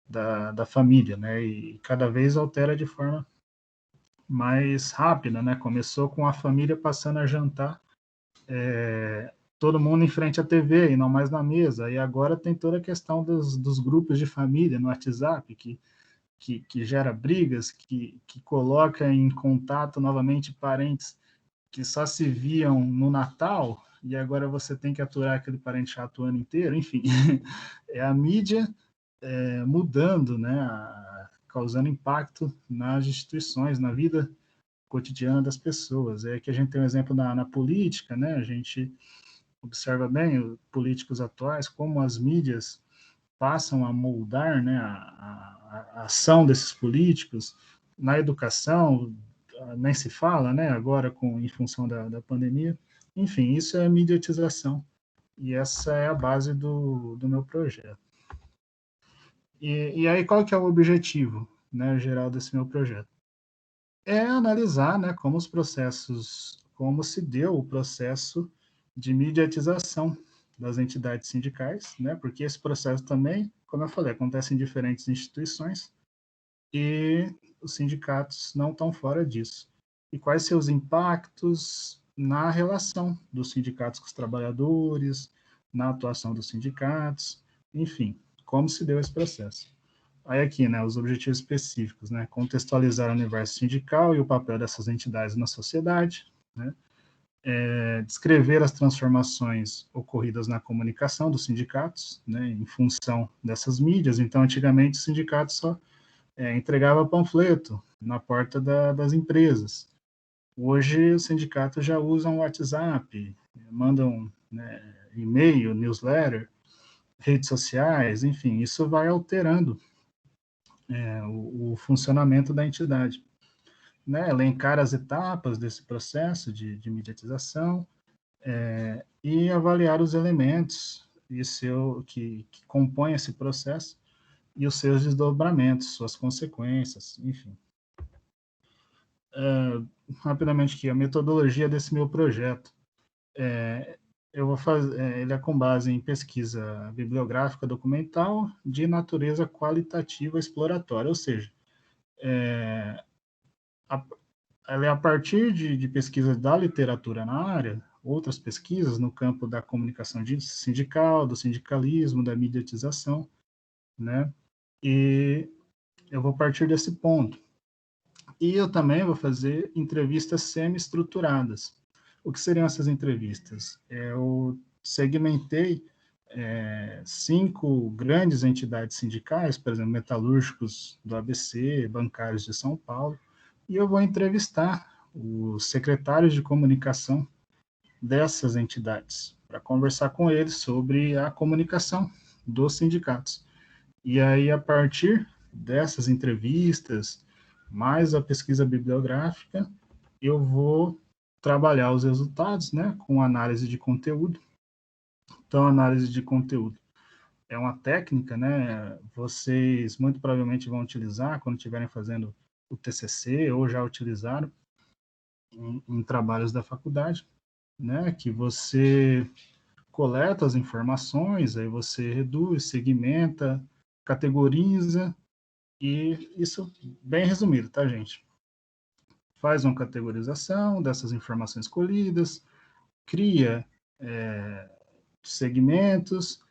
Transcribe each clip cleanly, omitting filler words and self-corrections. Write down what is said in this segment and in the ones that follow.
da família, né? E cada vez altera de forma mais rápida, né? Começou com a família passando a jantar, todo mundo em frente à TV e não mais na mesa. E agora tem toda a questão dos grupos de família no WhatsApp, que gera brigas, que coloca em contato novamente parentes que só se viam no Natal, e agora você tem que aturar aquele parente chato o ano inteiro. Enfim, é a mídia mudando, né? Causando impacto nas instituições, na vida cotidiana das pessoas. É que a gente tem um exemplo na política, né? A gente observa bem os políticos atuais, como as mídias passam a moldar, né, a ação desses políticos na educação, nem se fala, né, agora em função da pandemia. Enfim, isso é mediatização, e essa é a base do meu projeto. E aí, qual que é o objetivo, né, geral desse meu projeto? É analisar, né, como se deu o processo de mediatização das entidades sindicais, né, porque esse processo também, como eu falei, acontece em diferentes instituições e os sindicatos não estão fora disso. E quais seus impactos na relação dos sindicatos com os trabalhadores, na atuação dos sindicatos, enfim, como se deu esse processo. Aí aqui, né, os objetivos específicos, né, contextualizar o universo sindical e o papel dessas entidades na sociedade, né, descrever as transformações ocorridas na comunicação dos sindicatos, né, em função dessas mídias. Então, antigamente, os sindicatos só entregava panfleto na porta das empresas. Hoje, os sindicatos já usam WhatsApp, mandam, né, e-mail, newsletter, redes sociais, enfim, isso vai alterando o funcionamento da entidade. Né, elencar as etapas desse processo de mediatização e avaliar os elementos que compõem esse processo e os seus desdobramentos, suas consequências, enfim. Rapidamente aqui, a metodologia desse meu projeto. Eu vou fazer, ele é com base em pesquisa bibliográfica documental de natureza qualitativa exploratória, ou seja, a, ela é a partir de pesquisas da literatura na área, outras pesquisas no campo da comunicação sindical, do sindicalismo, da mediatização, né? E eu vou partir desse ponto. E eu também vou fazer entrevistas semi-estruturadas. O que seriam essas entrevistas? Eu segmentei 5 grandes entidades sindicais, por exemplo, metalúrgicos do ABC, bancários de São Paulo, e eu vou entrevistar os secretários de comunicação dessas entidades, para conversar com eles sobre a comunicação dos sindicatos. E aí, a partir dessas entrevistas, mais a pesquisa bibliográfica, eu vou trabalhar os resultados, né, com análise de conteúdo. Então, análise de conteúdo é uma técnica, né, vocês muito provavelmente vão utilizar quando estiverem fazendo o TCC ou já utilizaram em trabalhos da faculdade, né, que você coleta as informações, aí você reduz, segmenta, categoriza, e isso bem resumido, tá, gente? Faz uma categorização dessas informações colhidas, cria segmentos,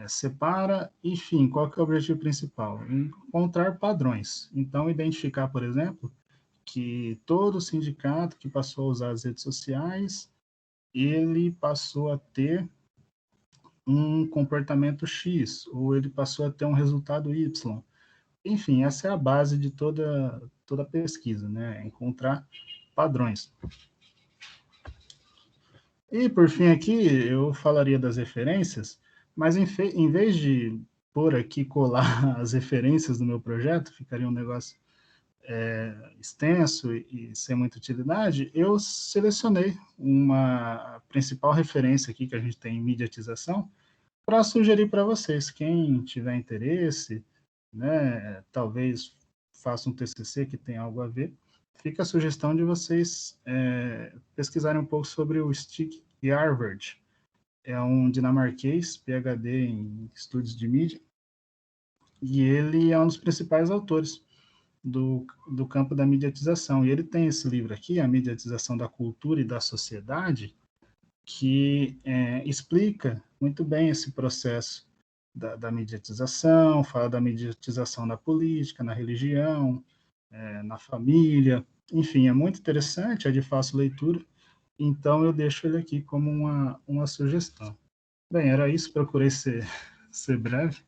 separa, enfim, qual que é o objetivo principal? Encontrar padrões. Então, identificar, por exemplo, que todo sindicato que passou a usar as redes sociais, ele passou a ter um comportamento X, ou ele passou a ter um resultado Y. Enfim, essa é a base de toda pesquisa, né? Encontrar padrões. E, por fim, aqui, eu falaria das referências, mas em vez de pôr aqui, colar as referências do meu projeto, ficaria um negócio extenso e sem muita utilidade, eu selecionei uma principal referência aqui que a gente tem em mediatização para sugerir para vocês. Quem tiver interesse, né, talvez faça um TCC que tem algo a ver, fica a sugestão de vocês pesquisarem um pouco sobre o Stig Yarvard. É um dinamarquês, PhD em estudos de mídia, e ele é um dos principais autores do campo da mediatização. E ele tem esse livro aqui, A Mediatização da Cultura e da Sociedade, que explica muito bem esse processo da mediatização, fala da mediatização na política, na religião, na família, enfim, é muito interessante, é de fácil leitura, então eu deixo ele aqui como uma sugestão. Bem, era isso, procurei ser breve.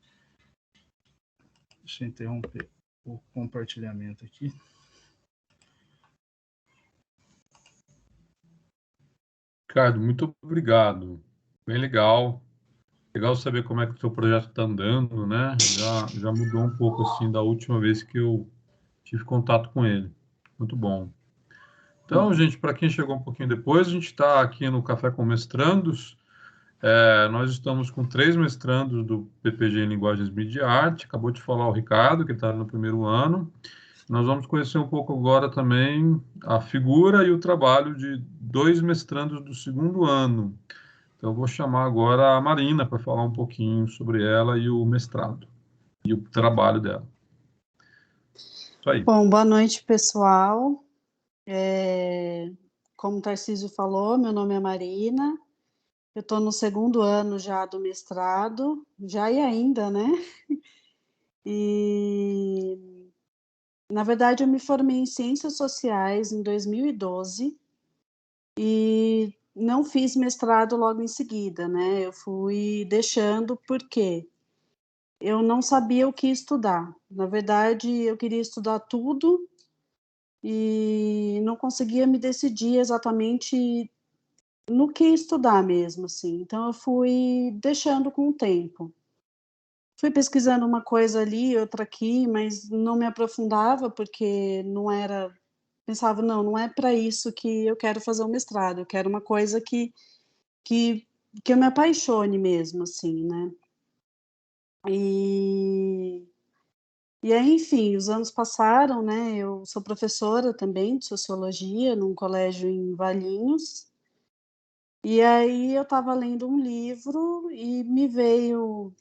Deixa eu interromper o compartilhamento aqui. Ricardo, muito obrigado. Bem legal. Legal saber como é que o seu projeto está andando, né? Já mudou um pouco assim da última vez que eu tive contato com ele. Muito bom. Então, gente, para quem chegou um pouquinho depois, a gente está aqui no Café com Mestrandos. Nós estamos com 3 mestrandos do PPG em Linguagens Mídia e Arte. Acabou de falar o Ricardo, que está no primeiro ano. Nós vamos conhecer um pouco agora também a figura e o trabalho de 2 mestrandos do segundo ano. Então, eu vou chamar agora a Marina para falar um pouquinho sobre ela e o mestrado e o trabalho dela. Isso aí. Bom, boa noite, pessoal. Como o Tarcísio falou, meu nome é Marina, eu estou no segundo ano já do mestrado, já e ainda, né? E, na verdade, eu me formei em Ciências Sociais em 2012 e não fiz mestrado logo em seguida, né? Eu fui deixando porque eu não sabia o que estudar. Na verdade, eu queria estudar tudo e não conseguia me decidir exatamente no que estudar mesmo, assim. Então eu fui deixando com o tempo. Fui pesquisando uma coisa ali, outra aqui, mas não me aprofundava porque não era, pensava, não é para isso que eu quero fazer o mestrado, eu quero uma coisa que que eu me apaixone mesmo, assim, né? E e aí, enfim, os anos passaram, né? Eu sou professora também de sociologia num colégio em Valinhos. E aí eu estava lendo um livro e me veio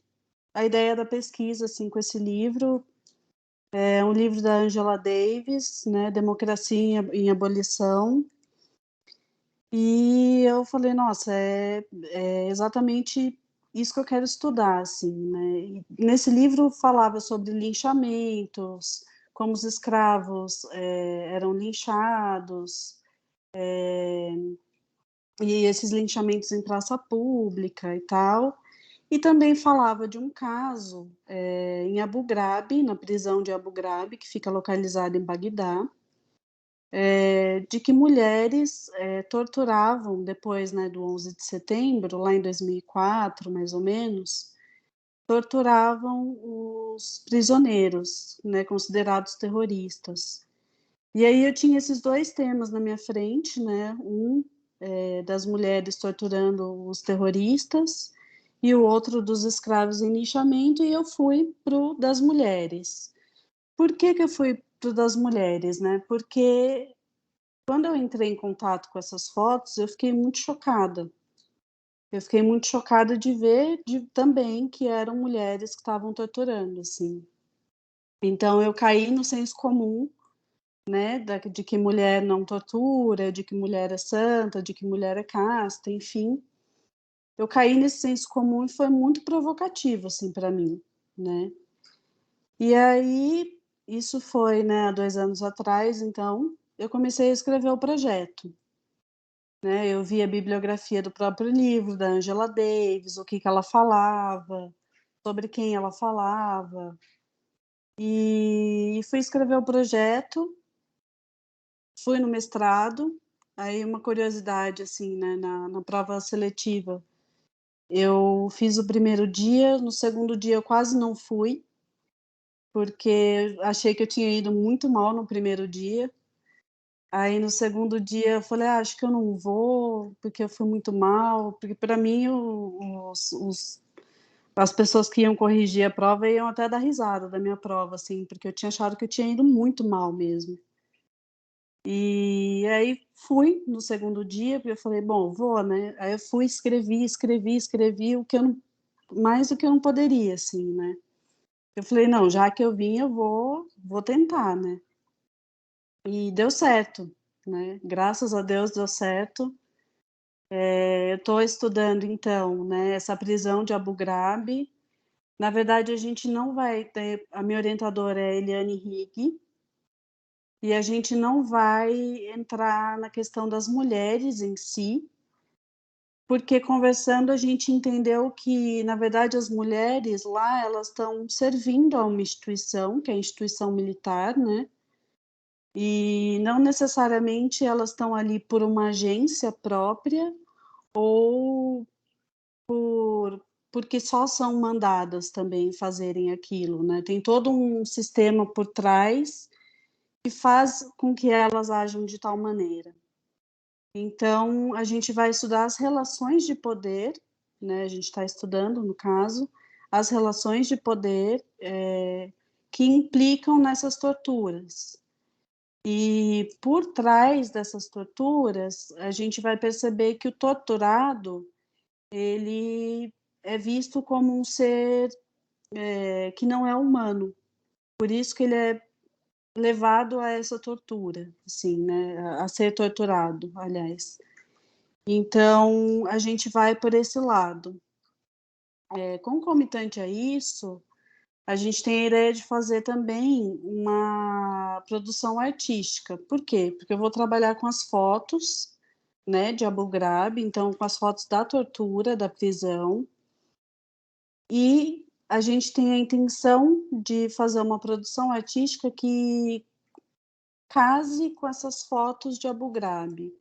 a ideia da pesquisa, assim, com esse livro. É um livro da Angela Davis, né? Democracia em Abolição. E eu falei, nossa, é exatamente isso que eu quero estudar, assim, né? E nesse livro falava sobre linchamentos, como os escravos eram linchados, e esses linchamentos em praça pública e tal. E também falava de um caso em Abu Ghraib, na prisão de Abu Ghraib, que fica localizada em Bagdá, de que mulheres torturavam, depois, né, do 11 de setembro, lá em 2004, mais ou menos, torturavam os prisioneiros, né, considerados terroristas. E aí eu tinha esses dois temas na minha frente, né, das mulheres torturando os terroristas e o outro dos escravos em linchamento, e eu fui pro das mulheres. Por que que eu fui pro das mulheres, né? Porque quando eu entrei em contato com essas fotos, eu fiquei muito chocada. Eu fiquei muito chocada de ver também que eram mulheres que estavam torturando, assim. Então eu caí no senso comum, né, de que mulher não tortura, de que mulher é santa, de que mulher é casta, enfim. Eu caí nesse senso comum e foi muito provocativo, assim, para mim, né? E aí, isso foi, né, há 2 anos atrás, então, eu comecei a escrever o projeto, né? Eu vi a bibliografia do próprio livro, da Angela Davis, o que que ela falava, sobre quem ela falava, e fui escrever o projeto, fui no mestrado, aí uma curiosidade, assim, né, na prova seletiva, eu fiz o primeiro dia, no segundo dia eu quase não fui, porque achei que eu tinha ido muito mal no primeiro dia. Aí no segundo dia eu falei, acho que eu não vou, porque eu fui muito mal, porque para mim as pessoas que iam corrigir a prova iam até dar risada da minha prova, assim, porque eu tinha achado que eu tinha ido muito mal mesmo. E aí fui no segundo dia, porque eu falei, bom, vou, né? Aí eu fui, escrevi o que eu não, mais do que eu não poderia, assim, né? Eu falei, não, já que eu vim, eu vou tentar, né? E deu certo, né? Graças a Deus deu certo. Eu estou estudando, então, né, essa prisão de Abu Ghraib. Na verdade, a gente não vai ter... A minha orientadora é Eliane Rigg, e a gente não vai entrar na questão das mulheres em si, porque conversando a gente entendeu que, na verdade, as mulheres lá, elas estão servindo a uma instituição, que é a instituição militar, né? E não necessariamente elas estão ali por uma agência própria ou porque só são mandadas também fazerem aquilo, né? Tem todo um sistema por trás que faz com que elas ajam de tal maneira. Então, a gente vai estudar as relações de poder, né? A gente está estudando, no caso, as relações de poder que implicam nessas torturas. E por trás dessas torturas, a gente vai perceber que o torturado, ele é visto como um ser que não é humano. Por isso que ele é levado a essa tortura, assim, né? A ser torturado, aliás. Então, a gente vai por esse lado. Concomitante a isso, a gente tem a ideia de fazer também uma produção artística. Por quê? Porque eu vou trabalhar com as fotos, né, de Abu Ghraib, então com as fotos da tortura, da prisão, e a gente tem a intenção de fazer uma produção artística que case com essas fotos de Abu Ghraib,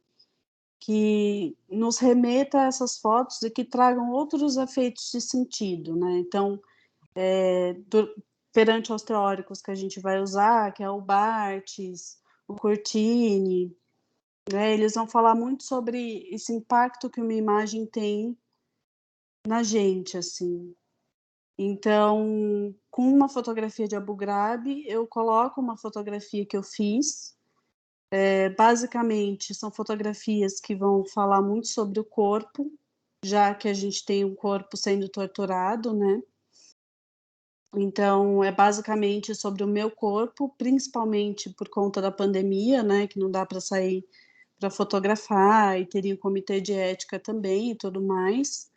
que nos remeta a essas fotos e que tragam outros efeitos de sentido, né? Então, perante os teóricos que a gente vai usar, que é o Barthes, o Curtini, né? Eles vão falar muito sobre esse impacto que uma imagem tem na gente, assim. Então, com uma fotografia de Abu Ghraib, eu coloco uma fotografia que eu fiz. Basicamente, são fotografias que vão falar muito sobre o corpo, já que a gente tem um corpo sendo torturado, né? Então, é basicamente sobre o meu corpo, principalmente por conta da pandemia, né? Que não dá para sair para fotografar, e teria o comitê de ética também e tudo mais.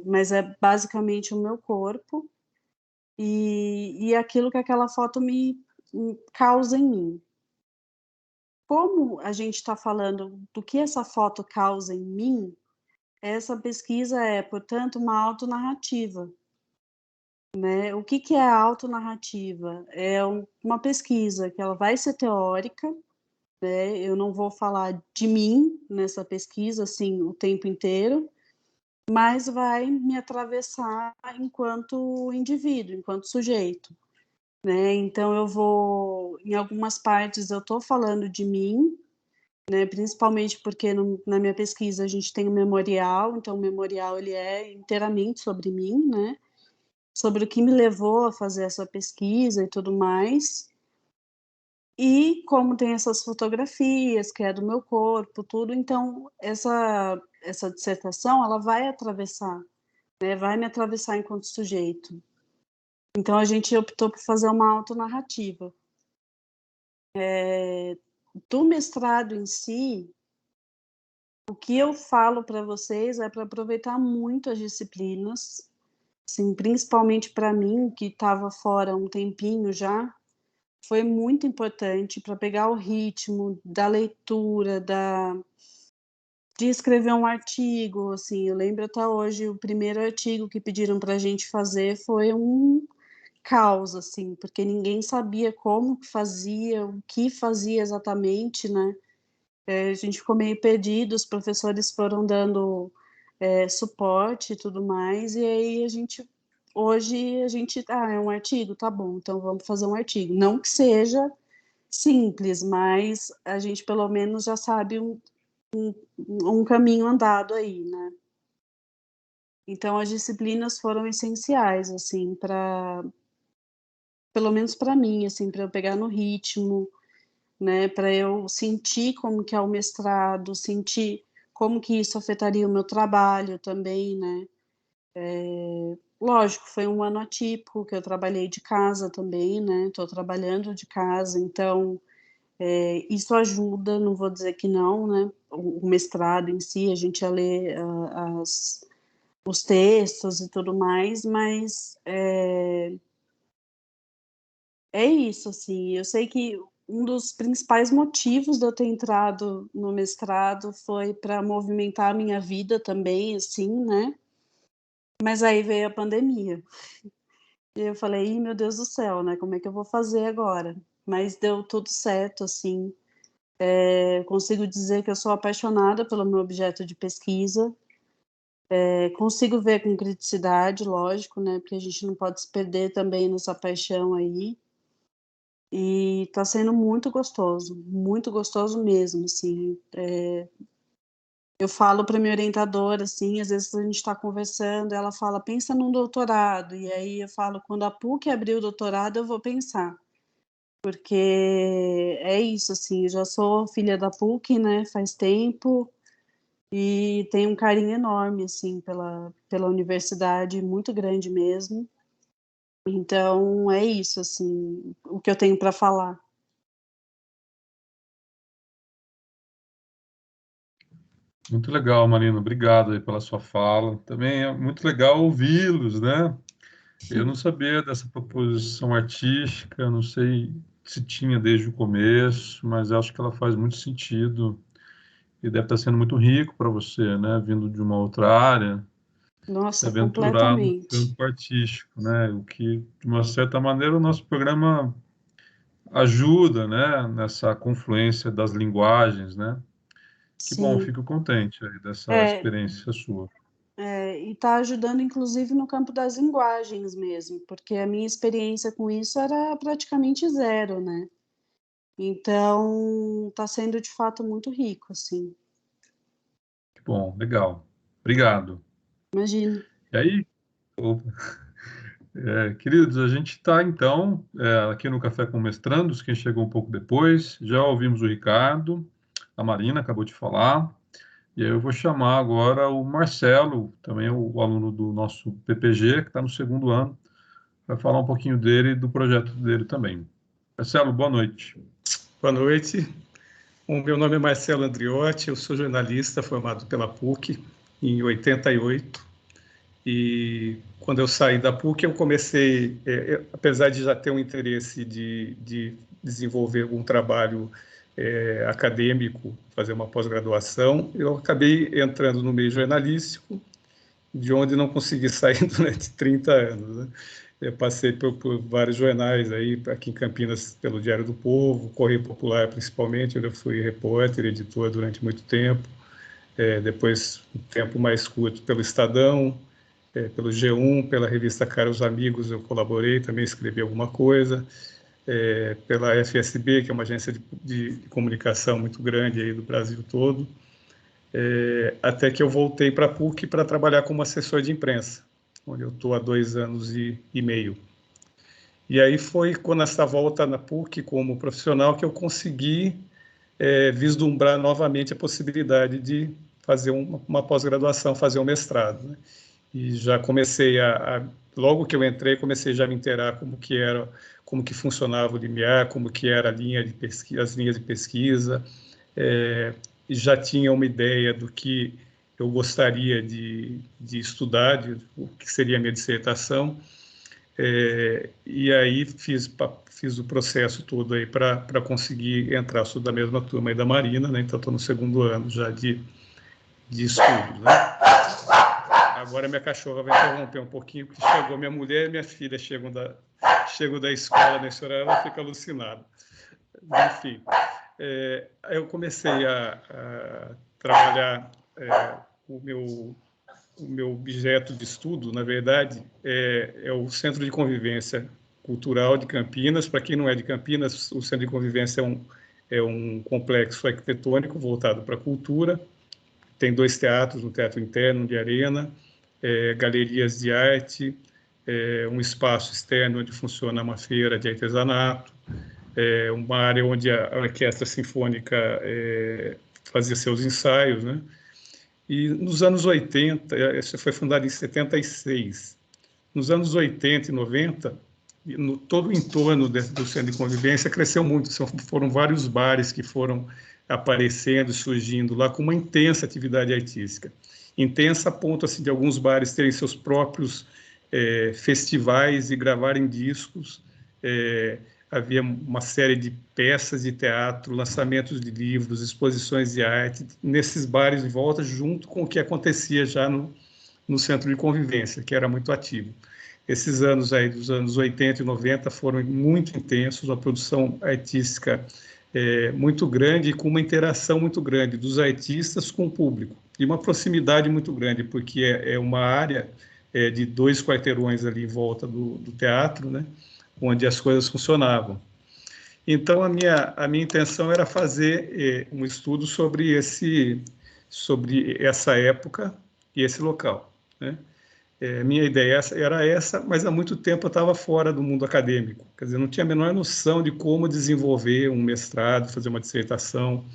Mas é basicamente o meu corpo e aquilo que aquela foto me causa em mim. Como a gente está falando do que essa foto causa em mim, essa pesquisa é, portanto, uma autonarrativa, né? O que é a autonarrativa? É uma pesquisa que ela vai ser teórica, né? Eu não vou falar de mim nessa pesquisa, assim, o tempo inteiro, mas vai me atravessar enquanto indivíduo, enquanto sujeito, né? Então eu vou, em algumas partes eu estou falando de mim, né? Principalmente porque na minha pesquisa a gente tem um memorial, então o memorial ele é inteiramente sobre mim, né? Sobre o que me levou a fazer essa pesquisa e tudo mais. E como tem essas fotografias, que é do meu corpo, tudo, então essa dissertação ela vai atravessar, né? Vai me atravessar enquanto sujeito. Então a gente optou por fazer uma autonarrativa. Do mestrado em si, o que eu falo para vocês é para aproveitar muito as disciplinas, assim, principalmente para mim, que estava fora um tempinho já, foi muito importante para pegar o ritmo da leitura, de escrever um artigo, assim, eu lembro até hoje, o primeiro artigo que pediram para a gente fazer foi um caos, assim, porque ninguém sabia como que fazia, o que fazia exatamente, né? A gente ficou meio perdido, os professores foram dando suporte e tudo mais, e aí hoje a gente, é um artigo, tá bom, então vamos fazer um artigo. Não que seja simples, mas a gente pelo menos já sabe um caminho andado aí, né? Então as disciplinas foram essenciais, assim, pelo menos para mim, assim, para eu pegar no ritmo, né, para eu sentir como que é o mestrado, sentir como que isso afetaria o meu trabalho também, né? lógico, foi um ano atípico, que eu trabalhei de casa também, né, estou trabalhando de casa, então, isso ajuda, não vou dizer que não, né, o mestrado em si, a gente ia ler os textos e tudo mais, mas é isso, assim, eu sei que um dos principais motivos de eu ter entrado no mestrado foi para movimentar a minha vida também, assim, né, mas aí veio a pandemia. E eu falei: "Ih, meu Deus do céu, né, como é que eu vou fazer agora?". Mas deu tudo certo, assim, eu consigo dizer que eu sou apaixonada pelo meu objeto de pesquisa, consigo ver com criticidade, lógico, né, porque a gente não pode se perder também nessa paixão aí. E tá sendo muito gostoso mesmo, assim. Eu falo para minha orientadora, assim, às vezes a gente está conversando, ela fala: "Pensa num doutorado", e aí eu falo: "Quando a PUC abrir o doutorado, eu vou pensar", porque é isso, assim, eu já sou filha da PUC, né, faz tempo, e tenho um carinho enorme, assim, pela universidade, muito grande mesmo. Então é isso, assim, o que eu tenho para falar. Muito legal, Marina. Obrigado aí pela sua fala. Também é muito legal ouvi-los, né? Eu não sabia dessa proposição artística, não sei se tinha desde o começo, mas acho que ela faz muito sentido e deve estar sendo muito rico para você, né? Vindo de uma outra área, se Nossa, aventurar no completamente. campo artístico, né? O que, de uma certa maneira, o nosso programa ajuda, né? Nessa confluência das linguagens, né? Que bom, Sim. fico contente aí dessa É, experiência sua. e está ajudando inclusive no campo das linguagens mesmo, porque a minha experiência com isso era praticamente zero, né. Então, está sendo de fato muito rico, assim. Que bom, legal. Obrigado. Imagina. E aí, queridos, a gente está então aqui no Café com Mestrandos, quem chegou um pouco depois, já ouvimos o Ricardo, a Marina acabou de falar, e aí eu vou chamar agora o Marcelo, também o aluno do nosso PPG, que está no segundo ano, vai falar um pouquinho dele e do projeto dele também. Marcelo, boa noite. Boa noite. O meu nome é Marcelo Andriotti, eu sou jornalista formado pela PUC em 88. E quando eu saí da PUC, eu comecei, apesar de já ter um interesse de desenvolver algum trabalho acadêmico, fazer uma pós-graduação, eu acabei entrando no meio jornalístico, de onde não consegui sair durante 30 anos, né? Eu passei por vários jornais aí, aqui em Campinas, pelo Diário do Povo, Correio Popular principalmente, onde eu fui repórter, editor durante muito tempo. Depois, um tempo mais curto, pelo Estadão, pelo G1, pela revista Caros Amigos, eu colaborei, também escrevi alguma coisa. Pela FSB, que é uma agência de comunicação muito grande aí do Brasil todo. Até que eu voltei para a PUC para trabalhar como assessor de imprensa, onde eu estou há 2 anos e meio. E aí foi quando essa volta na PUC como profissional que eu consegui vislumbrar novamente a possibilidade de fazer uma pós-graduação, fazer um mestrado, né? E já comecei logo que eu entrei, comecei já a me inteirar como que funcionava o limiar, como que era a linha de pesquisa, as linhas de pesquisa, já tinha uma ideia do que eu gostaria de estudar, o que seria a minha dissertação, e aí fiz o processo todo aí para conseguir entrar. Sou da mesma turma aí da Marina, né? Então estou no segundo ano já de estudos, né? Agora minha cachorra vai interromper um pouquinho, porque chegou minha mulher e minha filha chegam da escola nesse horário, ela fica alucinada. Enfim, eu comecei a trabalhar o meu objeto de estudo, na verdade, é o Centro de Convivência Cultural de Campinas. Para quem não é de Campinas, o Centro de Convivência é um complexo arquitetônico voltado para a cultura. Tem 2 teatros, um teatro interno, um de arena, galerias de arte, um espaço externo onde funciona uma feira de artesanato, uma área onde a orquestra sinfônica fazia seus ensaios, né? E nos anos 80, isso foi fundado em 76, nos anos 80 e 90, todo o entorno do centro de convivência cresceu muito. Foram vários bares que foram aparecendo, surgindo lá com uma intensa atividade artística. Intensa a ponto assim, de alguns bares terem seus próprios festivais e gravarem discos. Havia uma série de peças de teatro, lançamentos de livros, exposições de arte, nesses bares em volta, junto com o que acontecia já no centro de convivência, que era muito ativo. Esses anos aí, dos anos 80 e 90, foram muito intensos, uma produção artística muito grande e com uma interação muito grande dos artistas com o público, e uma proximidade muito grande, porque é uma área de 2 quarteirões ali em volta do teatro, né, onde as coisas funcionavam. Então, a minha intenção era fazer um estudo sobre essa época e esse local, né? Minha ideia era essa, mas há muito tempo eu estava fora do mundo acadêmico. Quer dizer, não tinha a menor noção de como desenvolver um mestrado, fazer uma dissertação.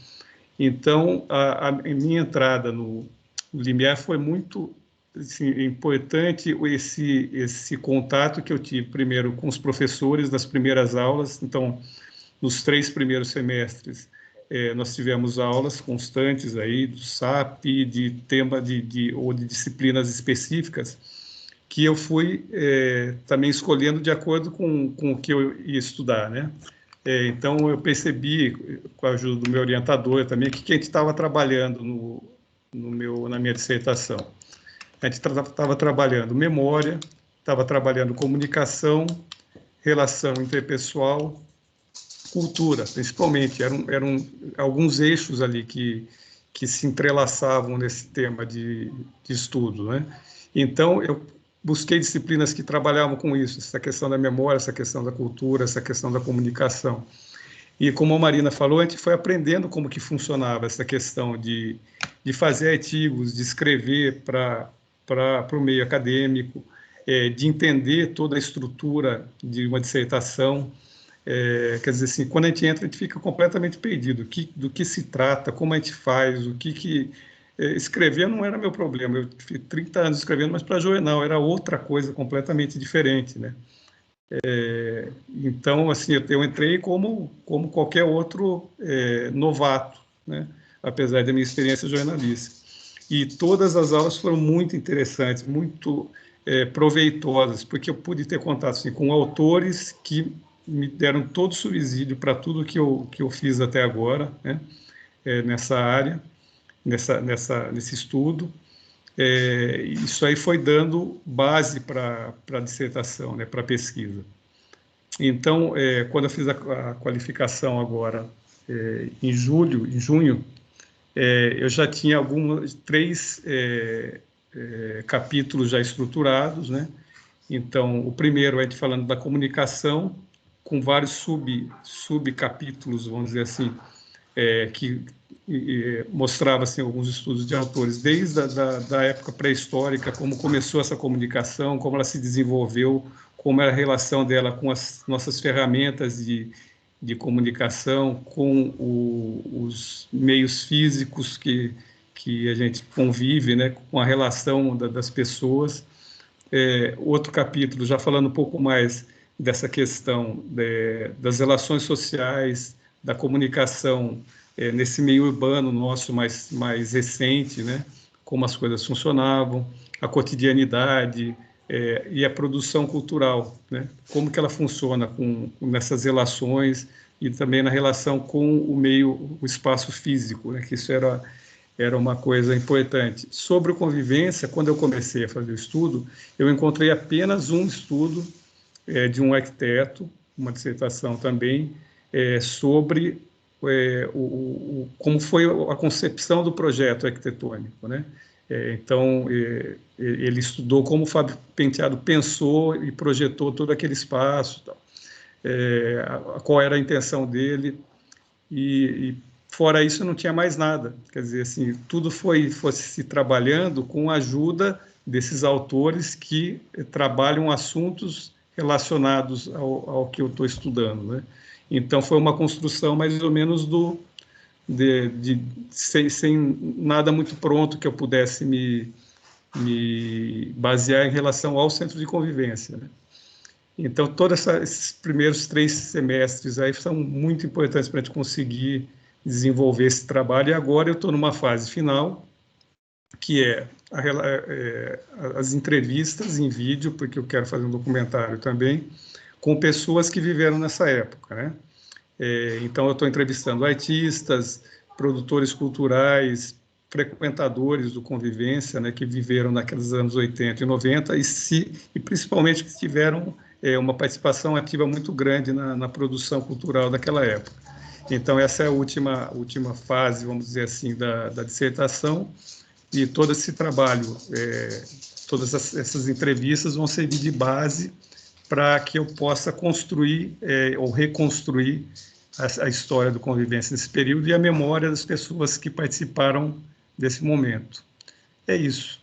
Então, a minha entrada no Limiar foi muito assim, importante, esse contato que eu tive, primeiro, com os professores das primeiras aulas. Então, nos 3 primeiros semestres, nós tivemos aulas constantes aí do SAP, de tema ou de disciplinas específicas, que eu fui também escolhendo de acordo com o que eu ia estudar, né? Então, eu percebi, com a ajuda do meu orientador também, que a gente estava trabalhando na minha dissertação. A gente estava trabalhando memória, estava trabalhando comunicação, relação interpessoal, cultura, principalmente. Eram alguns eixos ali que se entrelaçavam nesse tema de estudo, né? Então, eu busquei disciplinas que trabalhavam com isso, essa questão da memória, essa questão da cultura, essa questão da comunicação. E como a Marina falou, a gente foi aprendendo como que funcionava essa questão de fazer artigos, de escrever para o meio acadêmico, de entender toda a estrutura de uma dissertação. Quer dizer assim, quando a gente entra, a gente fica completamente perdido. Do que se trata, como a gente faz, escrever não era meu problema. Eu fiz 30 anos escrevendo, mas para jornal era outra coisa completamente diferente, né? Então, assim, eu entrei como qualquer outro novato, né? Apesar da minha experiência jornalística. E todas as aulas foram muito interessantes, muito proveitosas, porque eu pude ter contato assim, com autores que me deram todo o subsídio para tudo que eu fiz até agora, né? Nessa área, nesse estudo. Isso aí foi dando base para a dissertação, né, para a pesquisa. Então, quando eu fiz a qualificação agora, em junho, eu já tinha 3 capítulos já estruturados, né? Então, o primeiro é falando da comunicação, com vários subcapítulos, vamos dizer assim, que mostrava assim, alguns estudos de autores, desde da época pré-histórica, como começou essa comunicação, como ela se desenvolveu, como era a relação dela com as nossas ferramentas de comunicação, com os meios físicos que a gente convive, né, com a relação das pessoas. Outro capítulo, já falando um pouco mais dessa questão das relações sociais, da comunicação nesse meio urbano nosso mais recente, né? Como as coisas funcionavam, a cotidianidade e a produção cultural, né? Como que ela funciona nessas relações e também na relação com o espaço físico, né? Que isso era uma coisa importante. Sobre convivência, quando eu comecei a fazer o estudo, eu encontrei apenas um estudo de um arquiteto, uma dissertação também, sobre como foi a concepção do projeto arquitetônico, né? Então, ele estudou como o Fábio Penteado pensou e projetou todo aquele espaço, tal. Qual era a intenção dele, e fora isso não tinha mais nada. Quer dizer, assim, tudo foi se trabalhando com a ajuda desses autores que trabalham assuntos relacionados ao que eu estou estudando, né? Então, foi uma construção mais ou menos sem nada muito pronto que eu pudesse me me basear em relação ao centro de convivência, né? Então, todos esses primeiros 3 semestres aí são muito importantes para a gente conseguir desenvolver esse trabalho. E agora eu estou numa fase final, que é as entrevistas em vídeo, porque eu quero fazer um documentário também, com pessoas que viveram nessa época, né? Então, eu estou entrevistando artistas, produtores culturais, frequentadores do Convivência, né, que viveram naqueles anos 80 e 90 e principalmente que tiveram uma participação ativa muito grande na produção cultural daquela época. Então, essa é a última fase, vamos dizer assim, da dissertação, e todo esse trabalho, todas essas entrevistas vão servir de base para que eu possa construir ou reconstruir a história do Convivência nesse período e a memória das pessoas que participaram desse momento. É isso.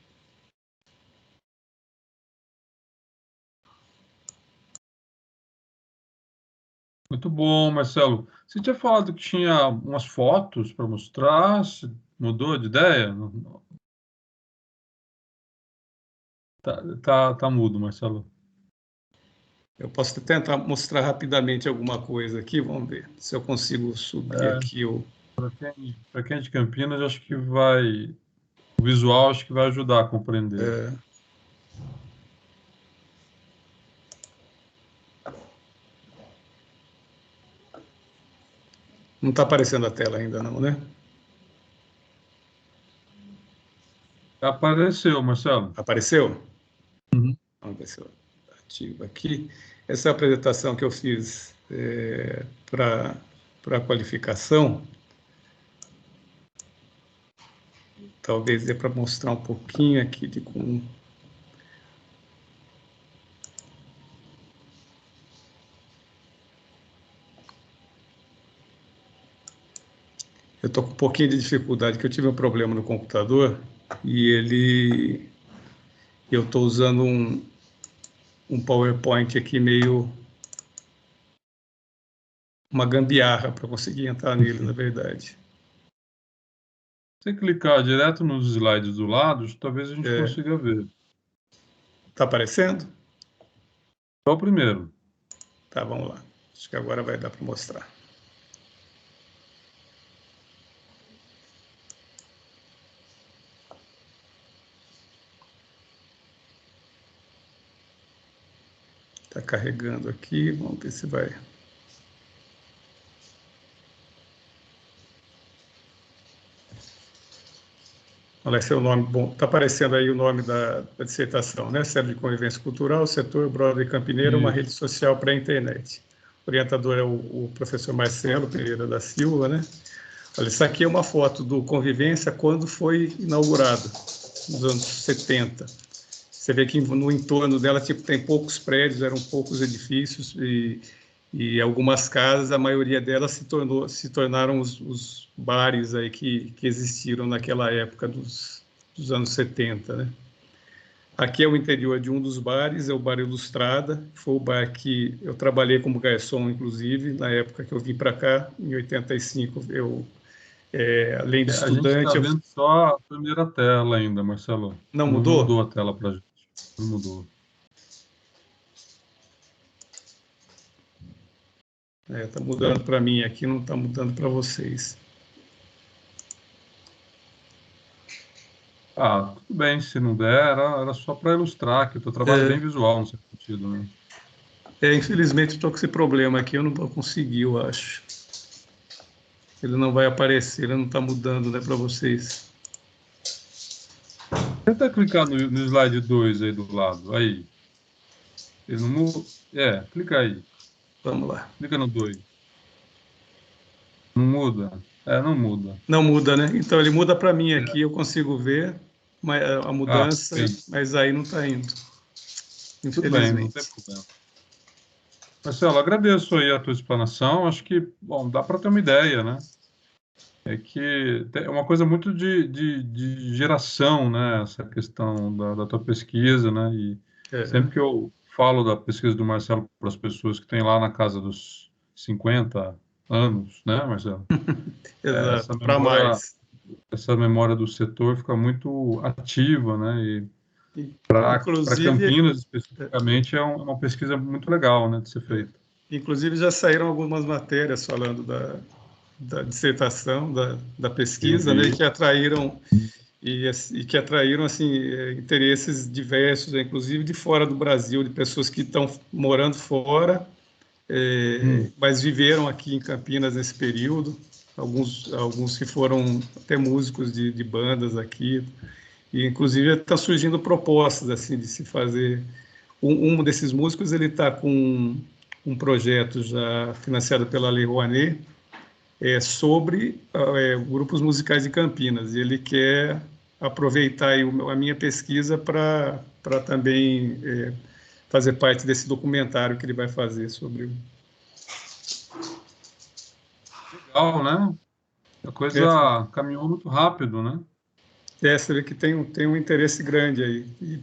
Muito bom, Marcelo. Você tinha falado que tinha umas fotos para mostrar, você mudou de ideia? Tá mudo, Marcelo. Eu posso tentar mostrar rapidamente alguma coisa aqui, vamos ver se eu consigo subir aqui. Para quem é de Campinas, acho que o visual acho que vai ajudar a compreender. Não está aparecendo a tela ainda não, né? Apareceu, Marcelo. Apareceu? Uhum. Vamos ver se eu ativo aqui. Essa é a apresentação que eu fiz para a qualificação. Talvez dê para mostrar um pouquinho aqui de como... Eu estou com um pouquinho de dificuldade, que eu tive um problema no computador e eu estou usando um PowerPoint aqui meio uma gambiarra para conseguir entrar nele, na verdade. Se clicar direto nos slides do lado, talvez a gente consiga ver. Está aparecendo? Só o primeiro. Tá, vamos lá. Acho que agora vai dar para mostrar. Está carregando aqui, vamos ver se vai. Olha, esse é o nome, bom, está aparecendo aí o nome da dissertação, né? Centro de Convivência Cultural, Setor Broadway Campineira, uma rede social para a internet. O orientador é o professor Marcelo Pereira da Silva, né? Olha, isso aqui é uma foto do Convivência quando foi inaugurado, nos anos 70. Você vê que no entorno dela tem poucos prédios, eram poucos edifícios e algumas casas, a maioria delas se tornaram os bares aí que existiram naquela época dos anos 70, né? Aqui é o interior de um dos bares, é o Bar Ilustrada, foi o bar que eu trabalhei como garçom, inclusive, na época que eu vim para cá, em 85, além de estudante... A gente está vendo só a primeira tela ainda, Marcelo. Não mudou? Não mudou a tela para a gente. Não mudou. Está mudando para mim aqui, não está mudando para vocês. Tudo bem, se não der, era só para ilustrar, que o teu trabalho é bem visual, nesse sentido, né? Infelizmente, estou com esse problema aqui, eu não vou conseguir, eu acho. Ele não vai aparecer, ele não está mudando, né, para vocês. Tenta clicar no slide 2 aí do lado, aí. Ele não muda? Clica aí. Vamos lá. Clica no 2. Não muda? Não muda. Não muda, né? Então, ele muda para mim aqui, eu consigo ver a mudança, mas aí não está indo. Infelizmente. Tudo bem, não tem problema. Marcelo, agradeço aí a tua explanação. Acho que, bom, dá para ter uma ideia, né? É que é uma coisa muito de geração, né? Essa questão da tua pesquisa, né? E sempre que eu falo da pesquisa do Marcelo para as pessoas que têm lá na casa dos 50 anos, né, Marcelo? Exato, para mais. Essa memória do setor fica muito ativa, né? Para Inclusive, Campinas, especificamente, é uma pesquisa muito legal, né, de ser feita. Inclusive, já saíram algumas matérias falando da dissertação, da pesquisa, né, que atraíram assim interesses diversos, inclusive de fora do Brasil, de pessoas que estão morando fora, mas viveram aqui em Campinas nesse período. Alguns que foram até músicos de bandas aqui, e inclusive está surgindo propostas assim de se fazer. Um desses músicos, ele está com um projeto já financiado pela Lei Rouanet, sobre grupos musicais de Campinas, e ele quer aproveitar aí a minha pesquisa para também fazer parte desse documentário que ele vai fazer sobre. Legal, né? A coisa caminhou muito rápido, né? Você vê que tem um interesse grande aí.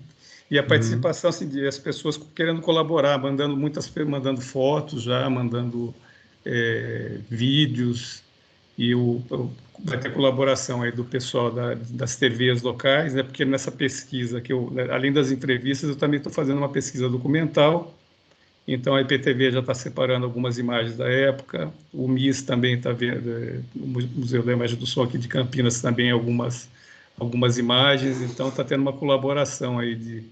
E a participação assim, de as pessoas querendo colaborar, mandando fotos já, mandando vídeos, e vai ter colaboração aí do pessoal das TVs locais, né? Porque nessa pesquisa além das entrevistas, eu também estou fazendo uma pesquisa documental. Então a IPTV já está separando algumas imagens da época, o MIS também está vendo, o Museu da Imagem do Som aqui de Campinas também algumas imagens, então está tendo uma colaboração aí de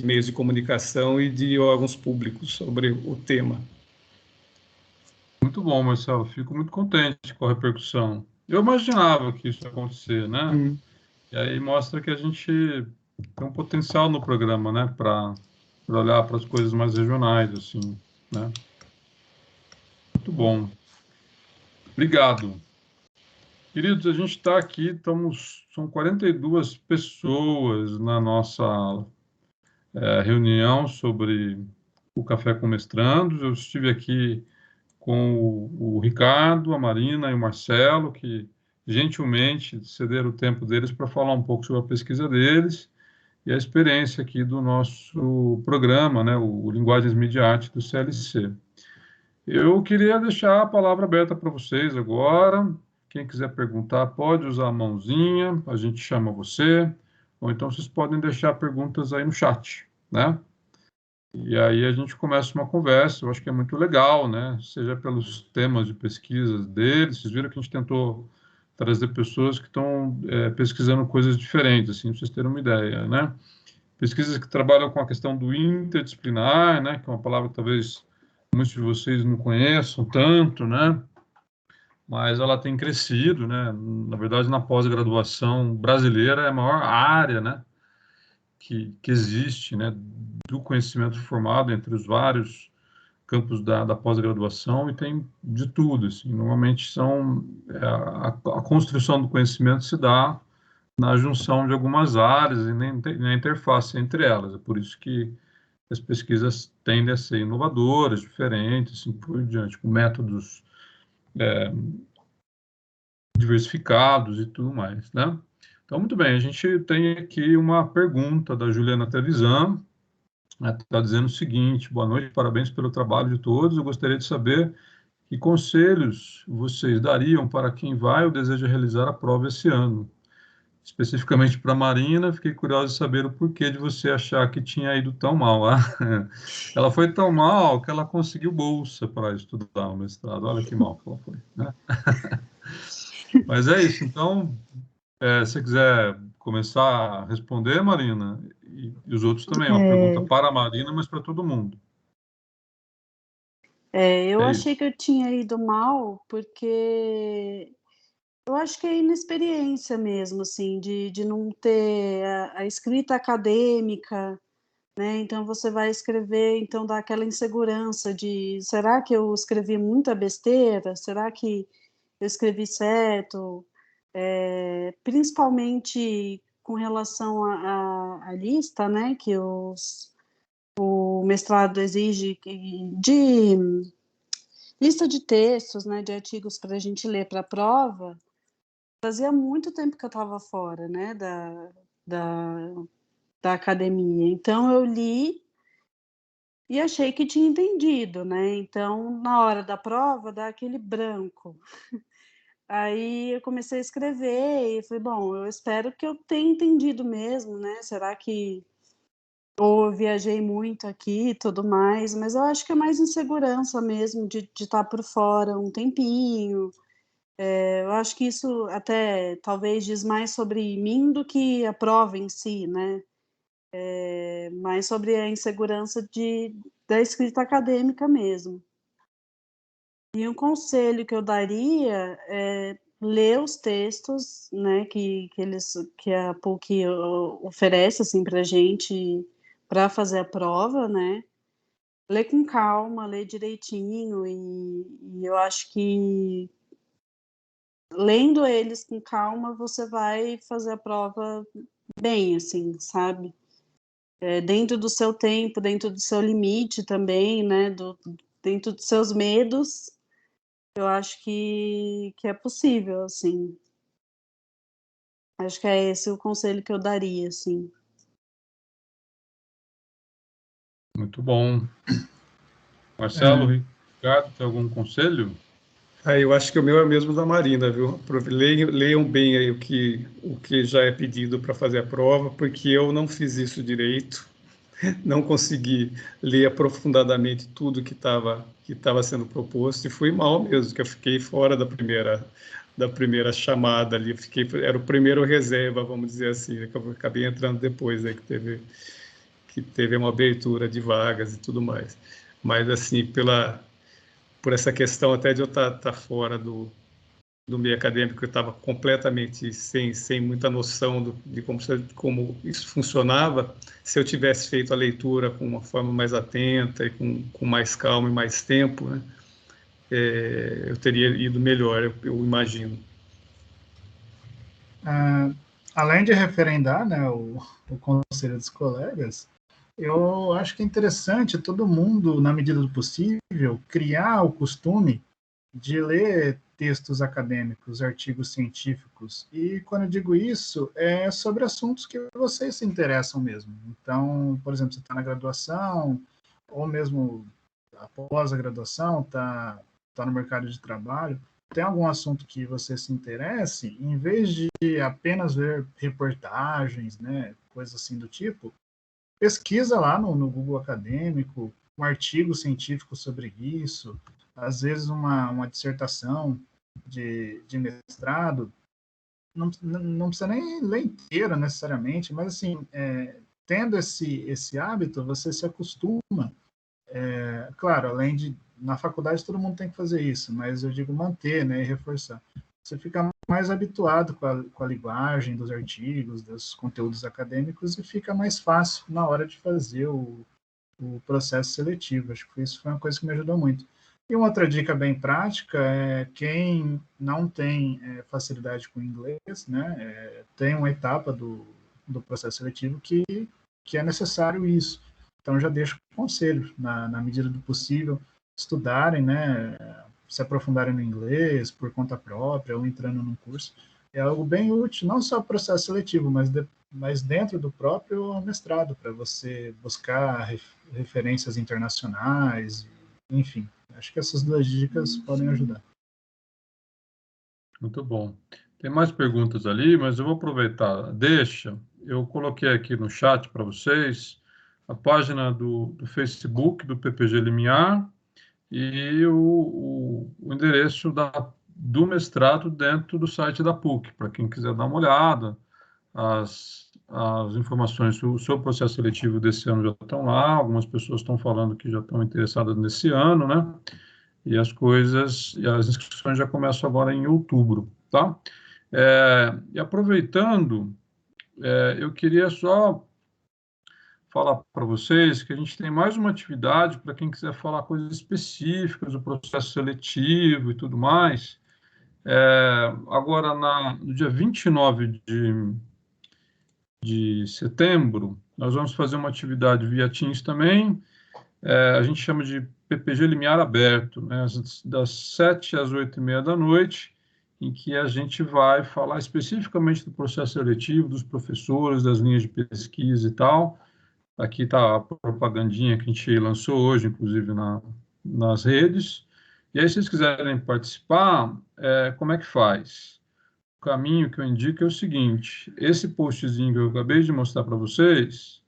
meios de comunicação e de órgãos públicos sobre o tema. Muito bom, Marcelo. Fico muito contente com a repercussão. Eu imaginava que isso ia acontecer, né? E aí mostra que a gente tem um potencial no programa, né? Para olhar para as coisas mais regionais, assim, né? Muito bom. Obrigado. Queridos, a gente está aqui, são 42 pessoas na nossa reunião sobre o Café com Mestrandos. Eu estive aqui com o Ricardo, a Marina e o Marcelo, que gentilmente cederam o tempo deles para falar um pouco sobre a pesquisa deles e a experiência aqui do nosso programa, né, o Linguagens Mídia e Arte do CLC. Eu queria deixar a palavra aberta para vocês agora. Quem quiser perguntar, pode usar a mãozinha, a gente chama você, ou então vocês podem deixar perguntas aí no chat, né? E aí a gente começa uma conversa, eu acho que é muito legal, né? Seja pelos temas de pesquisa deles, vocês viram que a gente tentou trazer pessoas que estão pesquisando coisas diferentes, assim, para vocês terem uma ideia, né? Pesquisas que trabalham com a questão do interdisciplinar, né? Que é uma palavra que talvez muitos de vocês não conheçam tanto, né? Mas ela tem crescido, né? Na verdade, na pós-graduação brasileira é a maior área, né? Que existe, né? Do conhecimento formado entre os vários campos da pós-graduação, e tem de tudo, assim. Normalmente a construção do conhecimento se dá na junção de algumas áreas e na interface entre elas. É por isso que as pesquisas tendem a ser inovadoras, diferentes, assim por diante, com métodos diversificados e tudo mais, né? Então, muito bem, a gente tem aqui uma pergunta da Juliana Trevisan, está dizendo o seguinte: boa noite, parabéns pelo trabalho de todos, eu gostaria de saber que conselhos vocês dariam para quem vai ou deseja realizar a prova esse ano. Especificamente para a Marina, fiquei curioso de saber o porquê de você achar que tinha ido tão mal. Ela foi tão mal que ela conseguiu bolsa para estudar o mestrado. Olha que mal que ela foi, né? Mas é isso. Então, se você quiser começar a responder, Marina, e os outros também. Uma pergunta para a Marina, mas para todo mundo. Eu É achei isso. que eu tinha ido mal porque eu acho que é inexperiência mesmo, assim, de não ter a escrita acadêmica, né? Então você vai escrever, então dá aquela insegurança de será que eu escrevi muita besteira? Será que eu escrevi certo? Principalmente com relação à lista, né? Que o mestrado exige de lista de textos, né? De artigos para a gente ler para a prova. Fazia muito tempo que eu estava fora, né? Da, da academia. Então eu li e achei que tinha entendido, né? Então, na hora da prova, dá aquele branco. Aí eu comecei a escrever e falei, bom, eu espero que eu tenha entendido mesmo, né? Será que ou eu viajei muito aqui e tudo mais, mas eu acho que é mais insegurança mesmo de estar por fora um tempinho. Eu acho que isso até talvez diz mais sobre mim do que a prova em si, né? Mais sobre a insegurança da escrita acadêmica mesmo. E um conselho que eu daria é ler os textos, né, que a PUC oferece assim para gente para fazer a prova, né? Ler com calma, ler direitinho e eu acho que lendo eles com calma você vai fazer a prova bem, assim, sabe? Dentro do seu tempo, dentro do seu limite também, né? Dentro dos seus medos, eu acho que é possível, assim. Acho que é esse o conselho que eu daria, assim. Muito bom. Marcelo, Ricardo, tem algum conselho? Eu acho que o meu é o mesmo da Marina, viu? Leiam bem aí o que já é pedido para fazer a prova, porque eu não fiz isso direito, não consegui ler aprofundadamente tudo que estava sendo proposto e fui mal mesmo, que eu fiquei fora da primeira chamada ali, era o primeiro reserva, vamos dizer assim, que eu acabei entrando depois, aí que teve uma abertura de vagas e tudo mais. Mas assim, por essa questão até de eu estar fora do meio acadêmico, eu estava completamente sem muita noção de como isso funcionava. Se eu tivesse feito a leitura com uma forma mais atenta e com mais calma e mais tempo, né, eu teria ido melhor, eu imagino. Além de referendar, né, o conselho dos colegas, eu acho que é interessante todo mundo, na medida do possível, criar o costume de ler textos acadêmicos, artigos científicos. E quando eu digo isso, é sobre assuntos que vocês se interessam mesmo. Então, por exemplo, você está na graduação, ou mesmo após a graduação, tá no mercado de trabalho, tem algum assunto que você se interesse, em vez de apenas ver reportagens, né, coisas assim do tipo, pesquisa lá no Google Acadêmico, um artigo científico sobre isso, às vezes uma dissertação de mestrado, não precisa nem ler inteira necessariamente, mas assim, tendo esse hábito, você se acostuma. Claro, além de, na faculdade todo mundo tem que fazer isso, mas eu digo manter, né, e reforçar. Você fica mais habituado com a linguagem dos artigos, dos conteúdos acadêmicos e fica mais fácil na hora de fazer o processo seletivo. Acho que isso foi uma coisa que me ajudou muito. E uma outra dica bem prática é quem não tem facilidade com inglês, né, tem uma etapa do processo seletivo que é necessário isso. Então, já deixo o conselho, na medida do possível, estudarem, né, se aprofundarem no inglês por conta própria ou entrando num curso. É algo bem útil, não só o processo seletivo, mas dentro do próprio mestrado, para você buscar referências internacionais, enfim. Acho que essas duas dicas podem ajudar. Muito bom. Tem mais perguntas ali, mas eu vou aproveitar. Deixa, eu coloquei aqui no chat para vocês a página do Facebook do PPG Limiar e o endereço do mestrado dentro do site da PUC, para quem quiser dar uma olhada. As informações sobre o seu processo seletivo desse ano já estão lá, algumas pessoas estão falando que já estão interessadas nesse ano, né? E as inscrições já começam agora em outubro, tá? E aproveitando, eu queria só falar para vocês que a gente tem mais uma atividade para quem quiser falar coisas específicas do processo seletivo e tudo mais. Agora, no dia 29 de setembro, nós vamos fazer uma atividade via Teams também, a gente chama de PPG Limiar Aberto, né, das 7 às 8h30 da noite, em que a gente vai falar especificamente do processo seletivo, dos professores, das linhas de pesquisa e tal. Aqui está a propagandinha que a gente lançou hoje, inclusive nas redes. E aí, se vocês quiserem participar, como é que faz? O caminho que eu indico é o seguinte: esse postzinho que eu acabei de mostrar para vocês,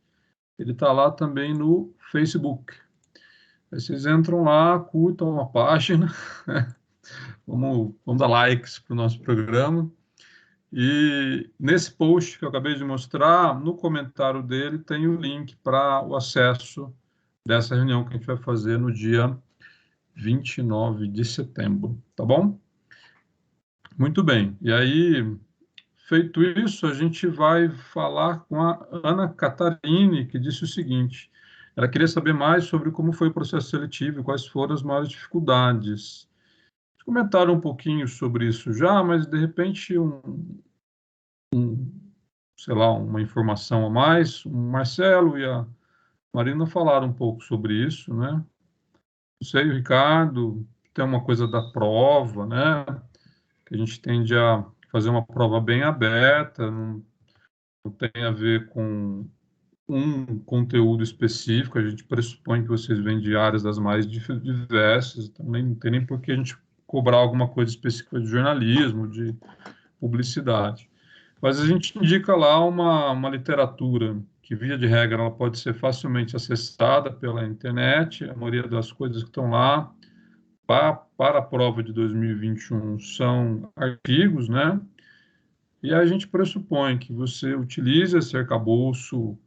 ele está lá também no Facebook. Aí vocês entram lá, curtam a página, vamos dar likes para o nosso programa. E nesse post que eu acabei de mostrar, no comentário dele tem o link para o acesso dessa reunião que a gente vai fazer no dia 29 de setembro, tá bom? Muito bem. E aí, feito isso, a gente vai falar com a Ana Catarini, que disse o seguinte: ela queria saber mais sobre como foi o processo seletivo e quais foram as maiores dificuldades. Vocês comentaram um pouquinho sobre isso já, mas de repente sei lá, uma informação a mais. O Marcelo e a Marina falaram um pouco sobre isso, né? Não sei, o Ricardo, tem uma coisa da prova, né? Que a gente tende a fazer uma prova bem aberta, não tem a ver com um conteúdo específico, a gente pressupõe que vocês vêm de áreas das mais diversas, então não tem nem por que a gente cobrar alguma coisa específica de jornalismo, de publicidade. Mas a gente indica lá uma literatura que, via de regra, ela pode ser facilmente acessada pela internet, a maioria das coisas que estão lá para a prova de 2021 são artigos, né? E a gente pressupõe que você utilize esse arcabouço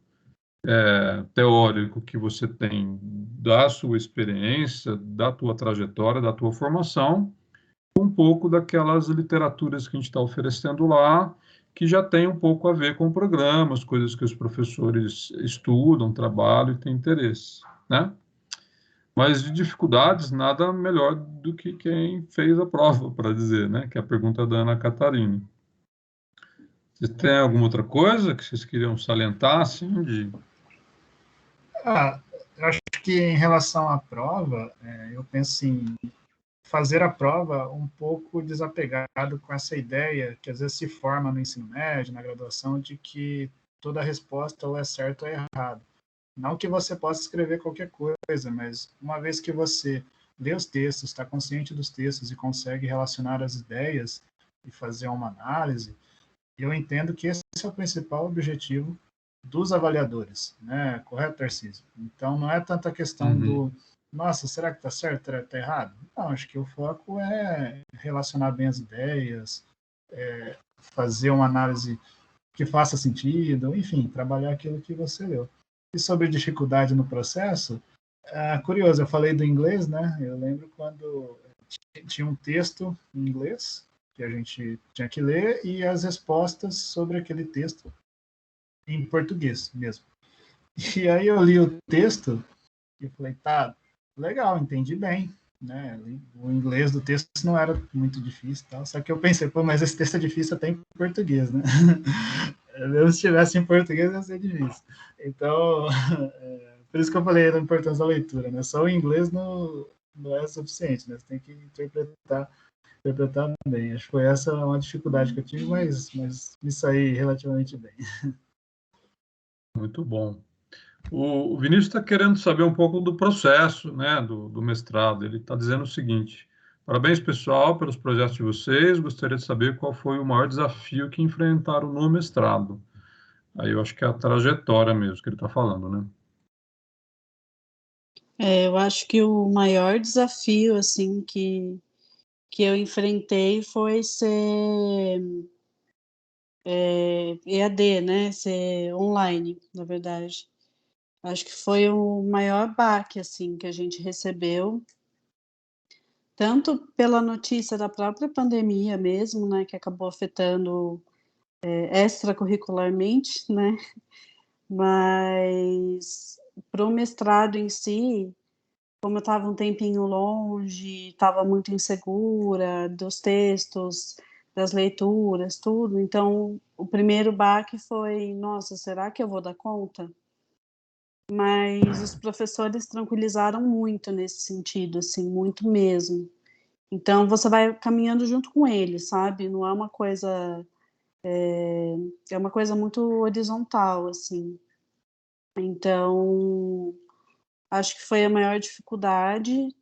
teórico que você tem da sua experiência, da tua trajetória, da tua formação, um pouco daquelas literaturas que a gente está oferecendo lá, que já tem um pouco a ver com programas, coisas que os professores estudam, trabalham e têm interesse, né? Mas de dificuldades, nada melhor do que quem fez a prova, para dizer, né? Que é a pergunta da Ana Catarina. Vocês têm alguma outra coisa que vocês queriam salientar, assim, de... Eu acho que em relação à prova, eu penso em fazer a prova um pouco desapegado com essa ideia que às vezes se forma no ensino médio, na graduação, de que toda resposta ou é certo ou é errado. Não que você possa escrever qualquer coisa, mas uma vez que você lê os textos, está consciente dos textos e consegue relacionar as ideias e fazer uma análise, eu entendo que esse é o principal objetivo dos avaliadores, né? Correto, Tarcísio? Então, não é tanta questão do, nossa, será que está certo, será que está errado? Não, acho que o foco é relacionar bem as ideias, fazer uma análise que faça sentido, enfim, trabalhar aquilo que você leu. E sobre dificuldade no processo, curioso, eu falei do inglês, né? Eu lembro quando tinha um texto em inglês que a gente tinha que ler e as respostas sobre aquele texto em português mesmo. E aí eu li o texto e falei, tá, legal, entendi bem, né? O inglês do texto não era muito difícil, tal, só que eu pensei, pô, mas esse texto é difícil até em português, né? Mesmo se tivesse em português ia ser difícil. Então, por isso que eu falei da importância da leitura, né? Só o inglês não é suficiente, né? Você tem que interpretar bem. Acho que foi essa uma dificuldade que eu tive, mas me saí relativamente bem. Muito bom. O Vinícius está querendo saber um pouco do processo, né, do mestrado. Ele está dizendo o seguinte: parabéns, pessoal, pelos projetos de vocês. Gostaria de saber qual foi o maior desafio que enfrentaram no mestrado. Aí eu acho que é a trajetória mesmo que ele está falando, né? Eu acho que o maior desafio, assim, que eu enfrentei foi ser EAD, né? Ser online, na verdade. Acho que foi o maior baque, assim, que a gente recebeu, tanto pela notícia da própria pandemia mesmo, né? Que acabou afetando extracurricularmente, né? Mas para o mestrado em si, como eu estava um tempinho longe, estava muito insegura dos textos, das leituras, tudo. Então, o primeiro baque foi, nossa, será que eu vou dar conta? Mas os professores tranquilizaram muito nesse sentido, assim, muito mesmo. Então, você vai caminhando junto com eles, sabe? Não é uma coisa... É uma coisa muito horizontal, assim. Então, acho que foi a maior dificuldade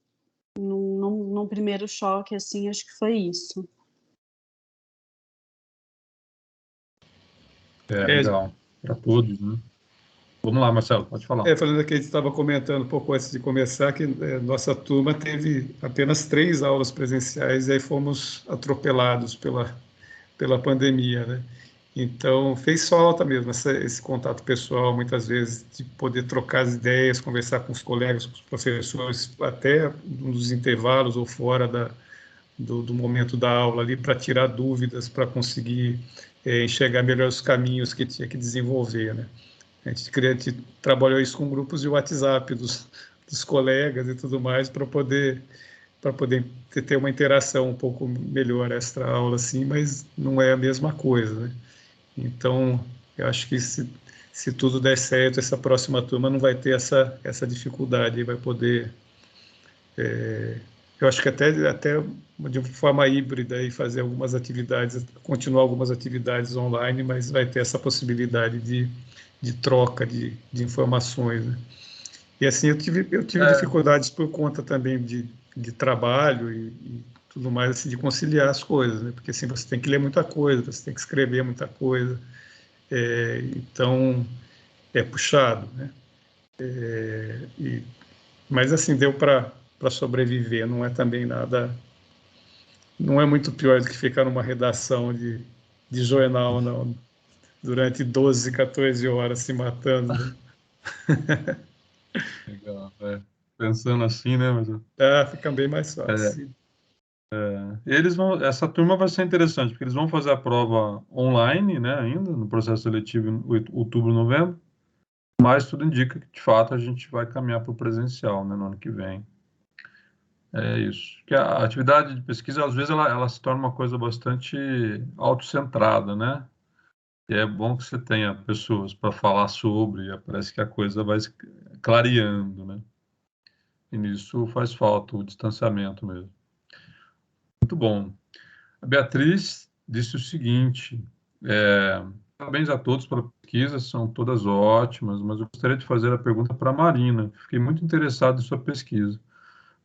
num primeiro choque, assim, acho que foi isso. Legal. Para todos, né? Vamos lá, Marcelo, pode falar. Falando aqui, a gente estava comentando um pouco antes de começar que nossa turma teve apenas 3 aulas presenciais e aí fomos atropelados pela pandemia, né? Então, fez falta mesmo esse contato pessoal, muitas vezes, de poder trocar as ideias, conversar com os colegas, com os professores, até nos intervalos ou fora do momento da aula ali, para tirar dúvidas, para conseguir enxergar melhor os caminhos que tinha que desenvolver, né? A gente trabalhou isso com grupos de WhatsApp dos colegas e tudo mais, para poder ter uma interação um pouco melhor extra aula, assim, mas não é a mesma coisa, né? Então, eu acho que se tudo der certo, essa próxima turma não vai ter essa dificuldade, vai poder, eu acho que até de forma híbrida, e fazer algumas atividades, continuar algumas atividades online, mas vai ter essa possibilidade de troca de informações, né? E assim, eu tive dificuldades por conta também de trabalho e tudo mais, assim, de conciliar as coisas, né? Porque assim, você tem que ler muita coisa, você tem que escrever muita coisa, então é puxado, né? Mas assim, deu para sobreviver, não é também nada, não é muito pior do que ficar numa redação de jornal, não, durante 12, 14 horas se matando, né? Legal, pensando assim, né, mas Fica bem mais fácil. essa turma vai ser interessante, porque eles vão fazer a prova online, né, ainda, no processo seletivo em outubro, novembro, mas tudo indica que, de fato, a gente vai caminhar para o presencial, né, no ano que vem. É isso. Que a atividade de pesquisa, às vezes, ela se torna uma coisa bastante autocentrada, né? E é bom que você tenha pessoas para falar sobre, e parece que a coisa vai se clareando, né? E nisso faz falta o distanciamento mesmo. Muito bom. A Beatriz disse o seguinte: parabéns a todos pela pesquisa, são todas ótimas, mas eu gostaria de fazer a pergunta para a Marina. Fiquei muito interessado em sua pesquisa.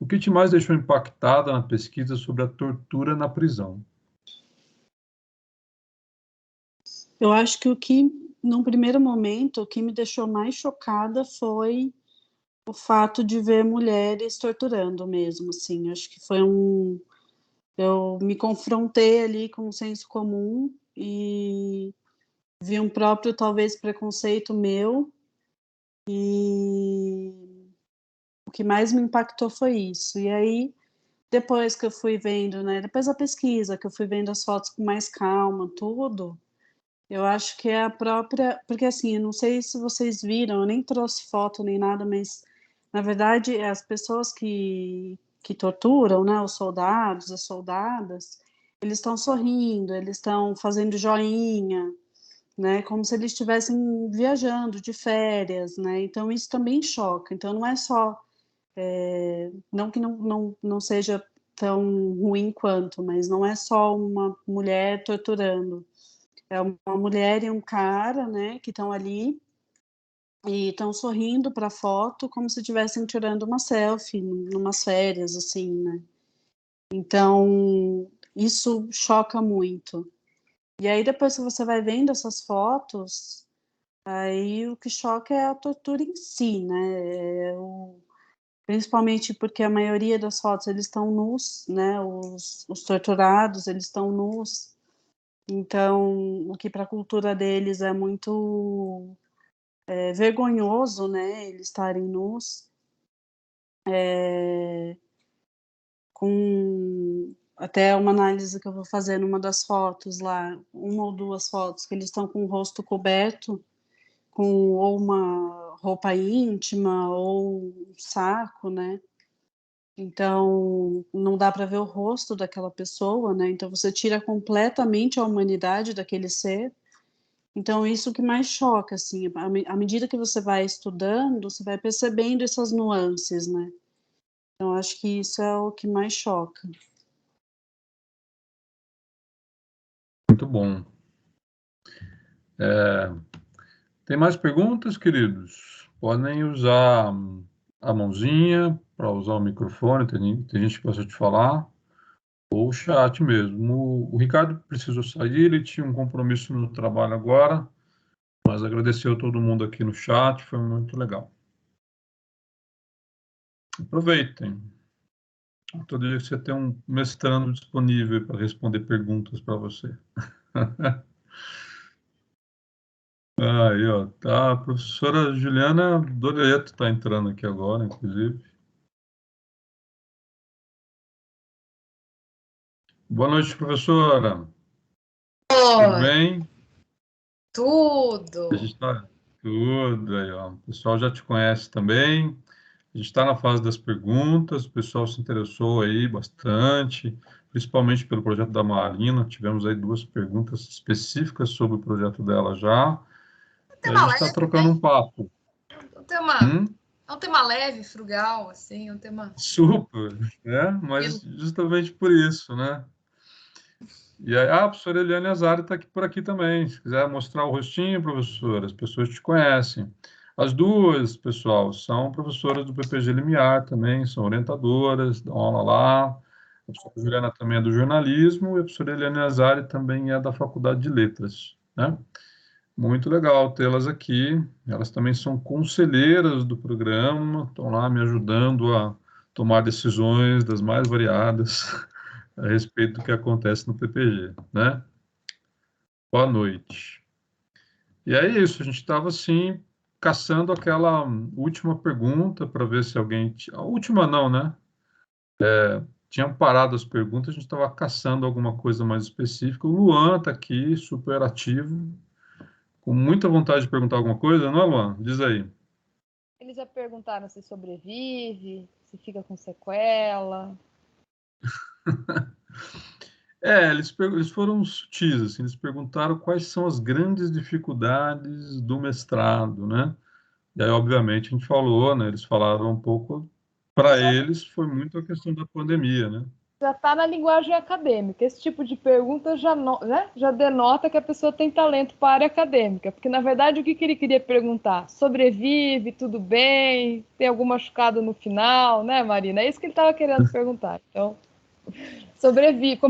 O que te mais deixou impactada na pesquisa sobre a tortura na prisão? Eu acho que, num primeiro momento, o que me deixou mais chocada foi o fato de ver mulheres torturando mesmo, assim. Acho que foi eu me confrontei ali com o senso comum e vi um próprio, talvez, preconceito meu, e o que mais me impactou foi isso. E aí, depois que eu fui vendo, né, depois da pesquisa, que eu fui vendo as fotos com mais calma, tudo, eu acho que é a própria, porque assim, eu não sei se vocês viram, eu nem trouxe foto nem nada, mas na verdade as pessoas que torturam, né, os soldados, as soldadas, eles estão sorrindo, eles estão fazendo joinha, né, como se eles estivessem viajando de férias, né, então isso também choca, então não é só, não que não seja tão ruim quanto, mas não é só uma mulher torturando, é uma mulher e um cara, né, que estão ali e estão sorrindo para a foto como se estivessem tirando uma selfie numas férias, assim, né. Então, isso choca muito. E aí depois que você vai vendo essas fotos, aí o que choca é a tortura em si, né, principalmente porque a maioria das fotos eles estão nus, né, os torturados, eles estão nus, então o que para a cultura deles é muito vergonhoso, né, eles estarem nus, com até uma análise que eu vou fazer numa das fotos lá, uma ou duas fotos que eles estão com o rosto coberto, com ou uma roupa íntima ou um saco, né, então não dá para ver o rosto daquela pessoa, né, então você tira completamente a humanidade daquele ser. Então, isso que mais choca, assim, à medida que você vai estudando, você vai percebendo essas nuances, né? Então, acho que isso é o que mais choca. Muito bom. Tem mais perguntas, queridos? Podem usar a mãozinha para usar o microfone, tem gente que gosta de falar, ou o chat mesmo. O Ricardo precisou sair, ele tinha um compromisso no trabalho agora, Mas agradecer a todo mundo aqui no chat, foi muito legal. Aproveitem. Todo dia que você tem um mestrando disponível para responder perguntas para você. Aí, ó, tá. A professora Juliana Doreto está entrando aqui agora, inclusive. Boa noite, professora. Tudo Oi, bem? tudo. A gente está tudo aí, ó. O pessoal já te conhece também. A gente está na fase das perguntas. O pessoal se interessou aí bastante, principalmente pelo projeto da Marina. Tivemos aí 2 perguntas específicas sobre o projeto dela já. Um E a tema gente está leve, trocando um papo. um tema, Hum? é um tema leve, frugal, assim, um tema Super, né? Mas tranquilo. justamente por isso, né? E aí, a professora Eliane Azari está aqui por aqui também. Se quiser mostrar o rostinho, professora, as pessoas te conhecem. As duas, pessoal, são professoras do PPG Limiar também, são orientadoras, dão aula lá. A professora Juliana também é do jornalismo e a professora Eliane Azari também é da Faculdade de Letras, né? Muito legal tê-las aqui. Elas também são conselheiras do programa, estão lá me ajudando a tomar decisões das mais variadas a respeito do que acontece no PPG, né? Boa noite. E é isso, a gente estava assim caçando aquela última pergunta para ver se alguém a última não, né? Tinham parado as perguntas, a gente estava caçando alguma coisa mais específica. O Luan está aqui, super ativo, com muita vontade de perguntar alguma coisa, não é, Luan? Diz aí. Eles já perguntaram se sobrevive, se fica com sequela. Eles foram sutis, assim, eles perguntaram quais são as grandes dificuldades do mestrado, né? E aí, obviamente, a gente falou, né? Eles falaram um pouco, para eles, foi muito a questão da pandemia, né? Já está na linguagem acadêmica. Esse tipo de pergunta já, né, já denota que a pessoa tem talento para a área acadêmica. Porque, na verdade, o que ele queria perguntar? Sobrevive, tudo bem? Tem algum machucado no final, né, Marina? É isso que ele estava querendo perguntar. Então, sobrevive,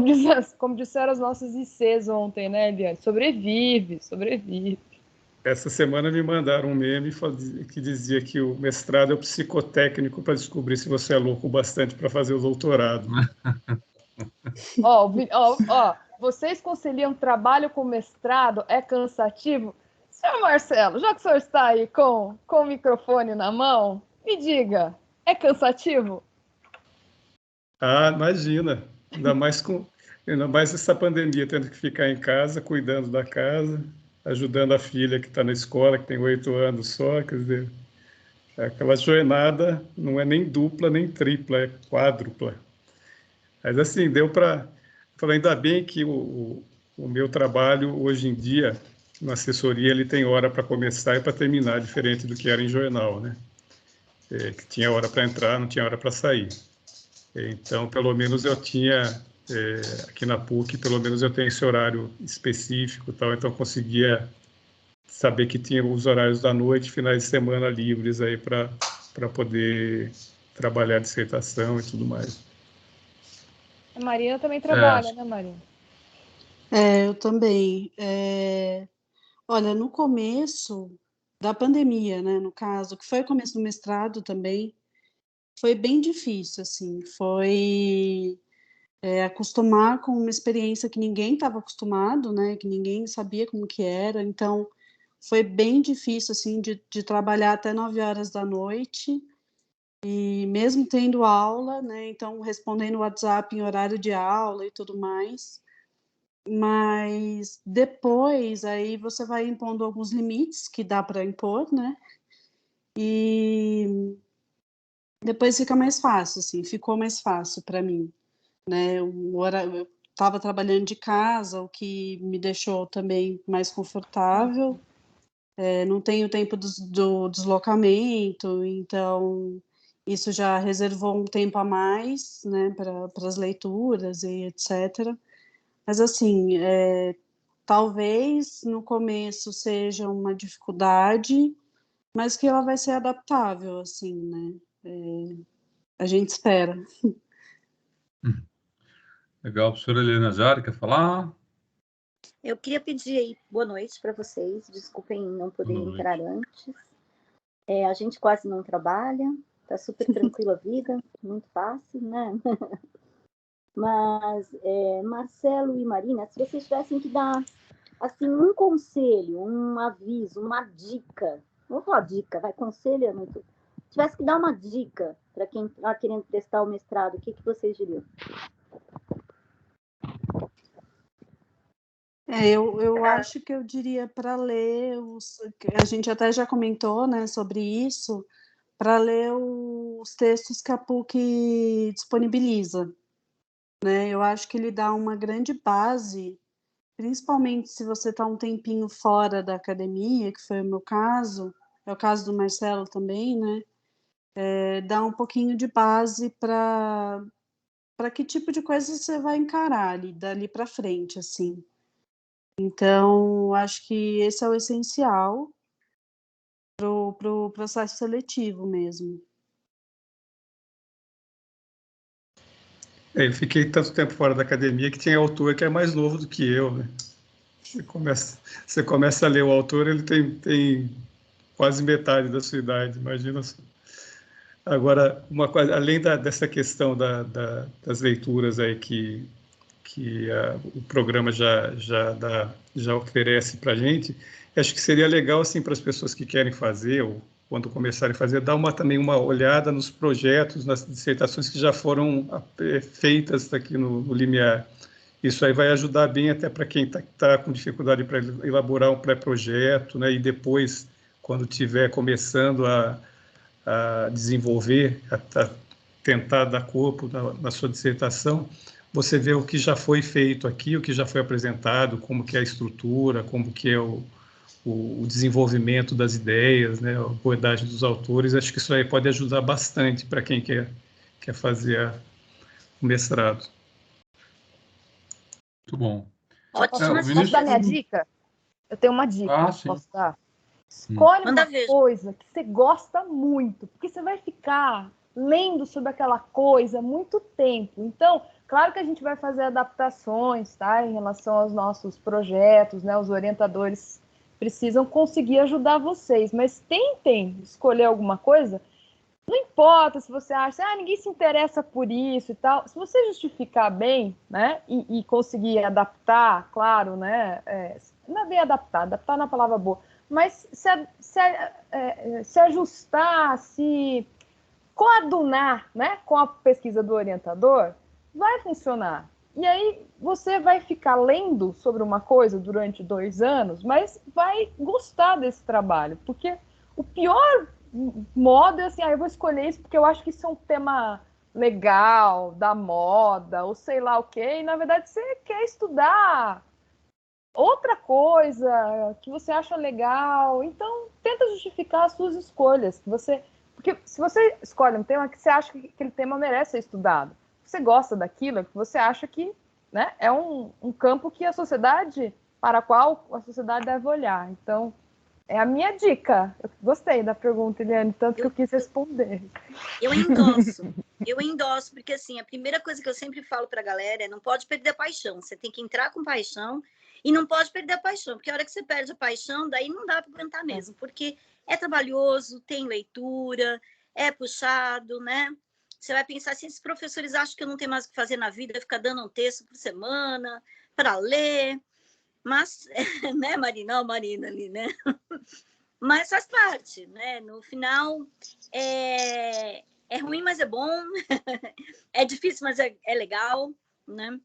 como disseram as nossas ICs ontem, né, Eliane? Sobrevive, sobrevive. Essa semana me mandaram um meme que dizia que o mestrado é o psicotécnico para descobrir se você é louco o bastante para fazer o doutorado. Vocês conciliam trabalho com mestrado? É cansativo? Senhor Marcelo, já que o senhor está aí com o microfone na mão, me diga, é cansativo? Ah, imagina, ainda mais essa pandemia, tendo que ficar em casa, cuidando da casa, ajudando a filha que está na escola, que tem 8 anos só, quer dizer, aquela jornada não é nem dupla nem tripla, é quádrupla. Mas assim, deu para falar, ainda bem que o meu trabalho hoje em dia, na assessoria, ele tem hora para começar e para terminar, diferente do que era em jornal, né? Que tinha hora para entrar, não tinha hora para sair. Então, pelo menos eu tinha, aqui na PUC, pelo menos eu tenho esse horário específico, tal, então eu conseguia saber que tinha os horários da noite, finais de semana livres aí para poder trabalhar a dissertação e tudo mais. A Marina também É, trabalha, né, Marina? Eu também. Olha, no começo da pandemia, né, no caso, que foi o começo do mestrado também, foi bem difícil, assim, foi acostumar com uma experiência que ninguém estava acostumado, né, que ninguém sabia como que era, então foi bem difícil, assim, de trabalhar até 9 horas da noite, e mesmo tendo aula, né, então respondendo o WhatsApp em horário de aula e tudo mais, mas depois aí você vai impondo alguns limites que dá para impor, né, e depois fica mais fácil, assim, ficou mais fácil para mim, né, eu estava trabalhando de casa, o que me deixou também mais confortável, não tenho tempo do deslocamento, então isso já reservou um tempo a mais, né, para as leituras e etc. Mas assim, talvez no começo seja uma dificuldade, mas que ela vai ser adaptável, assim, né? A gente espera. legal, professora Helena Zari, quer falar? Eu queria pedir aí boa noite para vocês. Desculpem não poder entrar antes. A gente quase não trabalha, tá super tranquila a vida, muito fácil, né? Mas, Marcelo e Marina, se vocês tivessem que dar assim, um conselho, um aviso, uma dica, vou falar dica, vai, conselho é muito. Se tivesse que dar uma dica para quem está querendo prestar o mestrado, o que vocês diriam? Eu acho que eu diria para ler, a gente até já comentou, né, sobre isso, para ler os textos que a PUC disponibiliza, né? Eu acho que ele dá uma grande base, principalmente se você está um tempinho fora da academia, que foi o meu caso, é o caso do Marcelo também, né? Dá um pouquinho de base para que tipo de coisa você vai encarar ali, dali para frente, assim. Então, acho que esse é o essencial para o processo seletivo mesmo. Eu fiquei tanto tempo fora da academia que tinha autor que é mais novo do que eu, né? Você começa a ler o autor, ele tem quase metade da sua idade, imagina só. Agora, uma coisa, além dessa questão das leituras aí que o programa já oferece para a gente, acho que seria legal assim para as pessoas que querem fazer ou quando começarem a fazer, dar também uma olhada nos projetos, nas dissertações que já foram feitas aqui no Limiar. Isso aí vai ajudar bem até para quem tá com dificuldade para elaborar um pré-projeto, né? E depois, quando estiver começando a desenvolver, a tentar dar corpo na sua dissertação, você vê o que já foi feito aqui, o que já foi apresentado, como que é a estrutura, como que é o desenvolvimento das ideias, né, a abordagem dos autores. Acho que isso aí pode ajudar bastante para quem quer fazer o mestrado. Muito bom. Posso dar minha dica? Eu tenho uma dica, posso dar? Escolhe uma coisa que você gosta muito, porque você vai ficar lendo sobre aquela coisa muito tempo. Então, claro que a gente vai fazer adaptações, tá, em relação aos nossos projetos, né? Os orientadores precisam conseguir ajudar vocês, mas tentem escolher alguma coisa. Não importa se você acha, ninguém se interessa por isso e tal. Se você justificar bem, né, e conseguir adaptar, claro, né, não é bem adaptar na palavra boa, mas se ajustar, se coadunar, né, com a pesquisa do orientador, vai funcionar. E aí você vai ficar lendo sobre uma coisa durante 2 anos, mas vai gostar desse trabalho, porque o pior modo é assim, eu vou escolher isso porque eu acho que isso é um tema legal, da moda, ou sei lá o quê, e na verdade você quer estudar outra coisa que você acha legal, então tenta justificar as suas escolhas, porque se você escolhe um tema que você acha que aquele tema merece ser estudado, você gosta daquilo, que você acha que, né, é um campo que para a qual a sociedade deve olhar. Então, é a minha dica. Eu gostei da pergunta, Eliane, tanto que eu quis responder. Eu endosso, porque assim, a primeira coisa que eu sempre falo para a galera é não pode perder a paixão. Você tem que entrar com paixão e não pode perder a paixão, porque a hora que você perde a paixão, daí não dá para aguentar mesmo, porque é trabalhoso, tem leitura, é puxado, né? Você vai pensar assim, esses professores acham que eu não tenho mais o que fazer na vida, ficar dando um texto por semana para ler, mas, né, Marina ali, né? Mas faz parte, né? No final, é ruim, mas é bom. É difícil, mas é legal, né?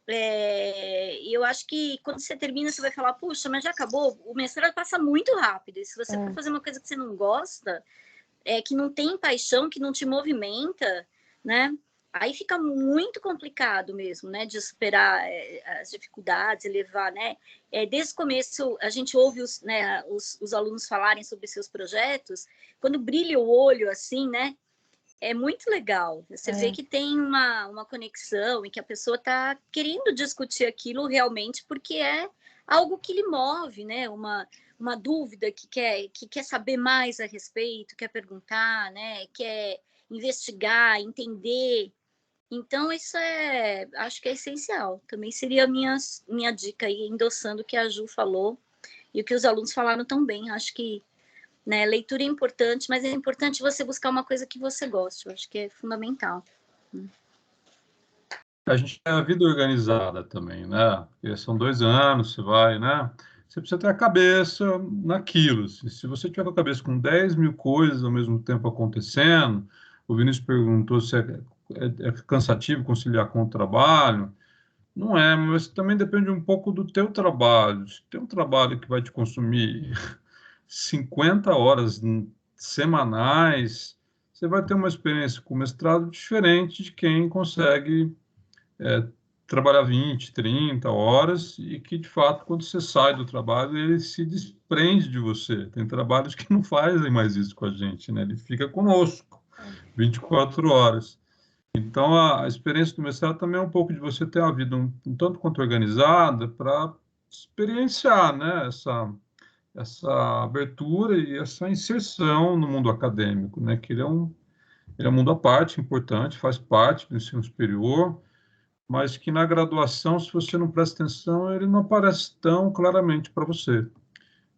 E eu acho que quando você termina, você vai falar, puxa, mas já acabou. O mestrado passa muito rápido. E se você for fazer uma coisa que você não gosta, que não tem paixão, que não te movimenta, né? Aí fica muito complicado mesmo, né, de superar as dificuldades e levar, né? Desde o começo, a gente ouve os alunos falarem sobre seus projetos, quando brilha o olho, assim, né? É muito legal. Você vê que tem uma conexão e que a pessoa está querendo discutir aquilo realmente porque é algo que lhe move, né? Uma dúvida que quer saber mais a respeito, quer perguntar, né? Quer investigar, entender. Então, isso acho que é essencial. Também seria a minha dica aí, endossando o que a Ju falou e o que os alunos falaram também. Acho que, né, leitura é importante, mas é importante você buscar uma coisa que você goste. Eu acho que é fundamental. A gente tem a vida organizada também, né? Porque são 2 anos, você vai, né? Você precisa ter a cabeça naquilo. Se você tiver com a cabeça com 10 mil coisas ao mesmo tempo acontecendo, o Vinícius perguntou se é cansativo conciliar com o trabalho. Não é, mas também depende um pouco do teu trabalho. Se tem um trabalho que vai te consumir 50 horas semanais, você vai ter uma experiência com mestrado diferente de quem consegue trabalhar 20, 30 horas e que, de fato, quando você sai do trabalho, ele se desprende de você. Tem trabalhos que não fazem mais isso com a gente, né? Ele fica conosco 24 horas. Então, a experiência do mestrado também é um pouco de você ter uma vida um tanto quanto organizada para experienciar, né, essa abertura e essa inserção no mundo acadêmico, né, que ele é um mundo à parte, importante, faz parte do ensino superior, mas que na graduação, se você não presta atenção, ele não aparece tão claramente para você,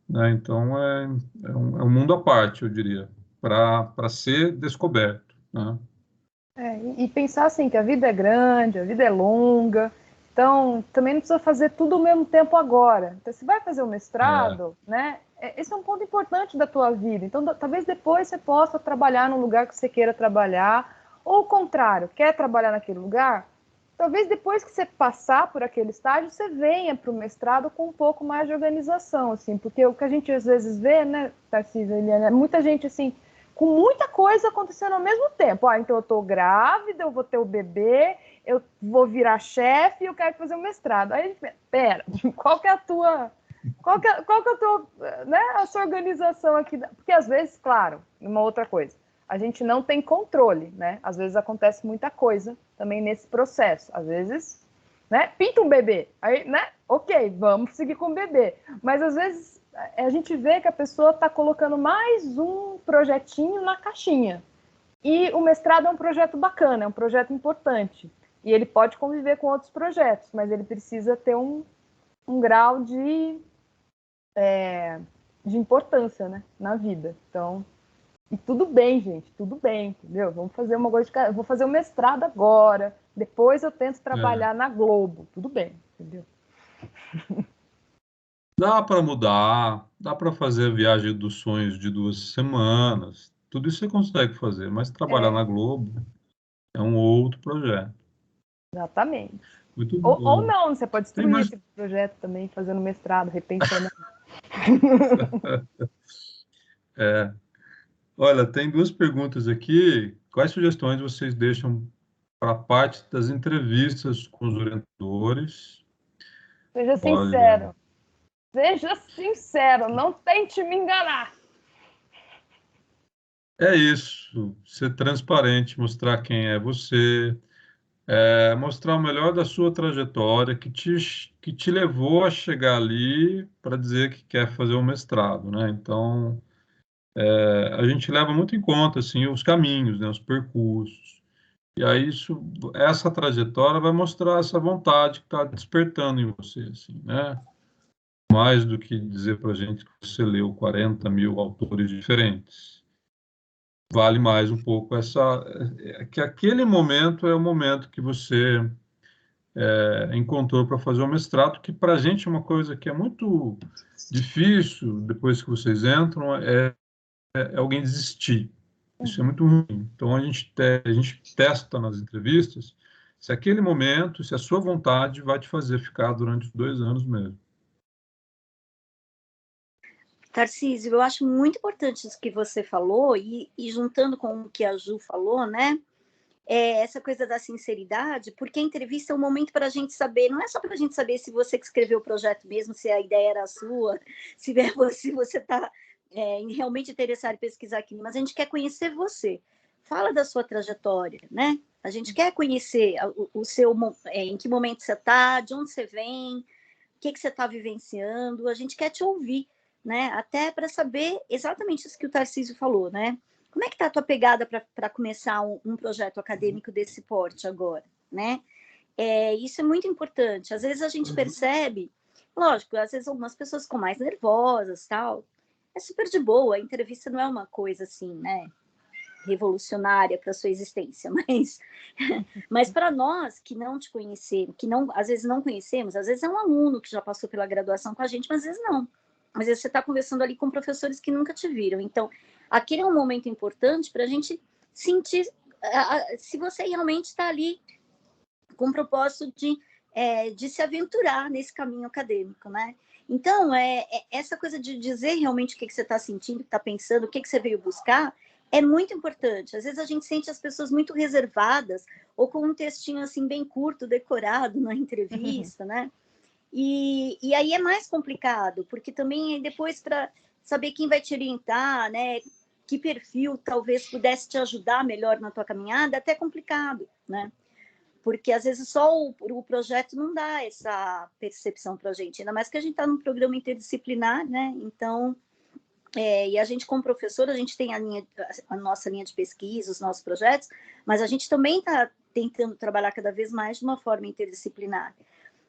né? Então, é um mundo à parte, eu diria, para ser descoberto, né? E pensar assim, que a vida é grande, a vida é longa, então também não precisa fazer tudo ao mesmo tempo agora. Então, se vai fazer o mestrado, né, esse é um ponto importante da tua vida. Então, talvez depois você possa trabalhar no lugar que você queira trabalhar, ou o contrário, quer trabalhar naquele lugar, talvez depois que você passar por aquele estágio, você venha para o mestrado com um pouco mais de organização, assim, porque o que a gente às vezes vê, né, Tarcísio e Eliane, muita gente assim, com muita coisa acontecendo ao mesmo tempo. Então eu estou grávida, eu vou ter o bebê, eu vou virar chefe e eu quero fazer um mestrado. Aí a gente pensa, pera, qual que é a tua, né, a sua organização aqui? Porque às vezes, claro, uma outra coisa, a gente não tem controle, né? Às vezes acontece muita coisa também nesse processo. Às vezes, né, pinta um bebê, aí, né, ok, vamos seguir com o bebê. Mas às vezes a gente vê que a pessoa está colocando mais um projetinho na caixinha. E o mestrado é um projeto bacana, é um projeto importante. E ele pode conviver com outros projetos, mas ele precisa ter um grau de importância, né, na vida. Então, e tudo bem, gente, tudo bem, entendeu? Vamos fazer uma coisa de... Eu vou fazer o mestrado agora, depois eu tento trabalhar na Globo. Tudo bem, entendeu? Dá para mudar, dá para fazer a viagem dos sonhos de 2 semanas. Tudo isso você consegue fazer, mas trabalhar na Globo é um outro projeto. Exatamente. Muito Ou bom. não, você pode destruir mais... esse projeto também, fazendo mestrado, repensando. Olha, tem 2 perguntas aqui. Quais sugestões vocês deixam para a parte das entrevistas com os orientadores? Seja Olha, sincero. Seja sincero, não tente me enganar. é isso, ser transparente, mostrar quem é você, mostrar o melhor da sua trajetória que te levou a chegar ali para dizer que quer fazer um mestrado, né? Então, a gente leva muito em conta assim os caminhos, né, os percursos. E aí essa trajetória vai mostrar essa vontade que está despertando em você, assim, né? Mais do que dizer para a gente que você leu 40 mil autores diferentes. Vale mais um pouco que aquele momento é o momento que você encontrou para fazer o mestrado, que para a gente é uma coisa que é muito difícil, depois que vocês entram, alguém desistir. Isso é muito ruim. Então, a gente testa nas entrevistas se aquele momento, se a sua vontade vai te fazer ficar durante 2 anos mesmo. Tarcísio, eu acho muito importante isso que você falou, e juntando com o que a Ju falou, né? Essa coisa da sinceridade, porque a entrevista é um momento para a gente saber, não é só para a gente saber se você que escreveu o projeto mesmo, se a ideia era sua, se você está realmente interessado em pesquisar aquilo, mas a gente quer conhecer você. Fala da sua trajetória, né? A gente quer conhecer o seu, em que momento você está, de onde você vem, o que você está vivenciando, a gente quer te ouvir, né? Até para saber exatamente isso que o Tarcísio falou, né? como é que está a tua pegada para começar um projeto acadêmico desse porte agora, né? Isso é muito importante. Às vezes a gente percebe, lógico, às vezes algumas pessoas ficam mais nervosas, tal. É super de boa, a entrevista não é uma coisa assim, né, revolucionária para sua existência, mas para nós que não te conhecemos, que não, às vezes não conhecemos, às vezes é um aluno que já passou pela graduação com a gente, mas às vezes não. Às vezes você está conversando ali com professores que nunca te viram. Então, aquele é um momento importante para a gente sentir se você realmente está ali com o propósito de se aventurar nesse caminho acadêmico, né? Então, essa coisa de dizer realmente o que você está sentindo, o que está pensando, o que você veio buscar, é muito importante. Às vezes a gente sente as pessoas muito reservadas ou com um textinho assim bem curto, decorado na entrevista, né? E aí é mais complicado, porque também depois para saber quem vai te orientar, né? Que perfil talvez pudesse te ajudar melhor na tua caminhada, é até complicado, né? Porque às vezes só o projeto não dá essa percepção para a gente, ainda mais que a gente está num programa interdisciplinar, né? Então, e a gente como professor, a gente tem a nossa linha de pesquisa, os nossos projetos, mas a gente também está tentando trabalhar cada vez mais de uma forma interdisciplinar.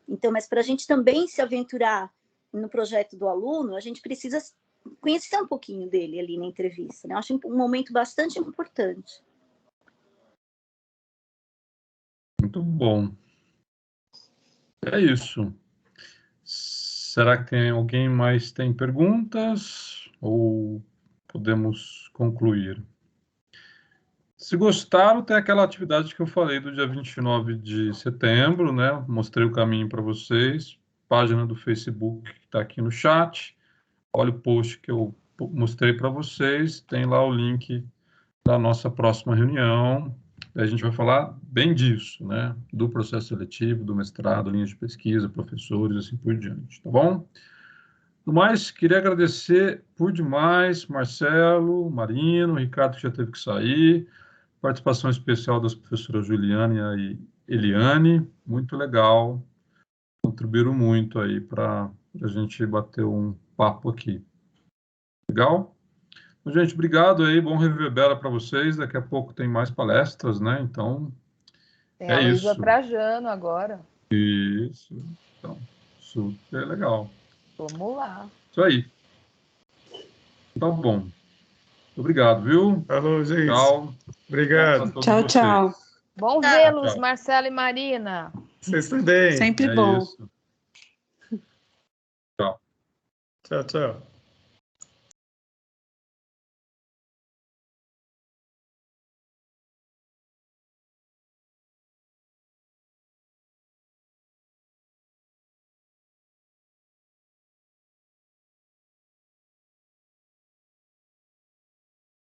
Então, mas para a gente também se aventurar no projeto do aluno, a gente precisa conhecer um pouquinho dele ali na entrevista, né? Eu acho um momento bastante importante. Muito bom. É isso. Será que tem alguém mais tem perguntas? Ou podemos concluir? Se gostaram, tem aquela atividade que eu falei do dia 29 de setembro, né? Mostrei o caminho para vocês. Página do Facebook que está aqui no chat. Olha o post que eu mostrei para vocês. Tem lá o link da nossa próxima reunião. A gente vai falar bem disso, né? Do processo seletivo, do mestrado, linhas de pesquisa, professores, assim por diante, tá bom? No mais, queria agradecer por demais, Marcelo, Marino, Ricardo, que já teve que sair, participação especial das professoras Juliana e Eliane, muito legal, contribuíram muito aí para a gente bater um papo aqui. Legal? Gente, obrigado aí, bom Reviver para vocês. Daqui a pouco tem mais palestras, né? Então, tem a Luísa Trajano agora. Isso. Então, super legal. Vamos lá. Isso aí. Tá bom. Obrigado, viu? Falou, gente. Tchau. Obrigado. Tchau, tchau. Bom vê-los, Marcelo e Marina. Vocês também. Sempre bom. Isso. Tchau. Tchau, tchau.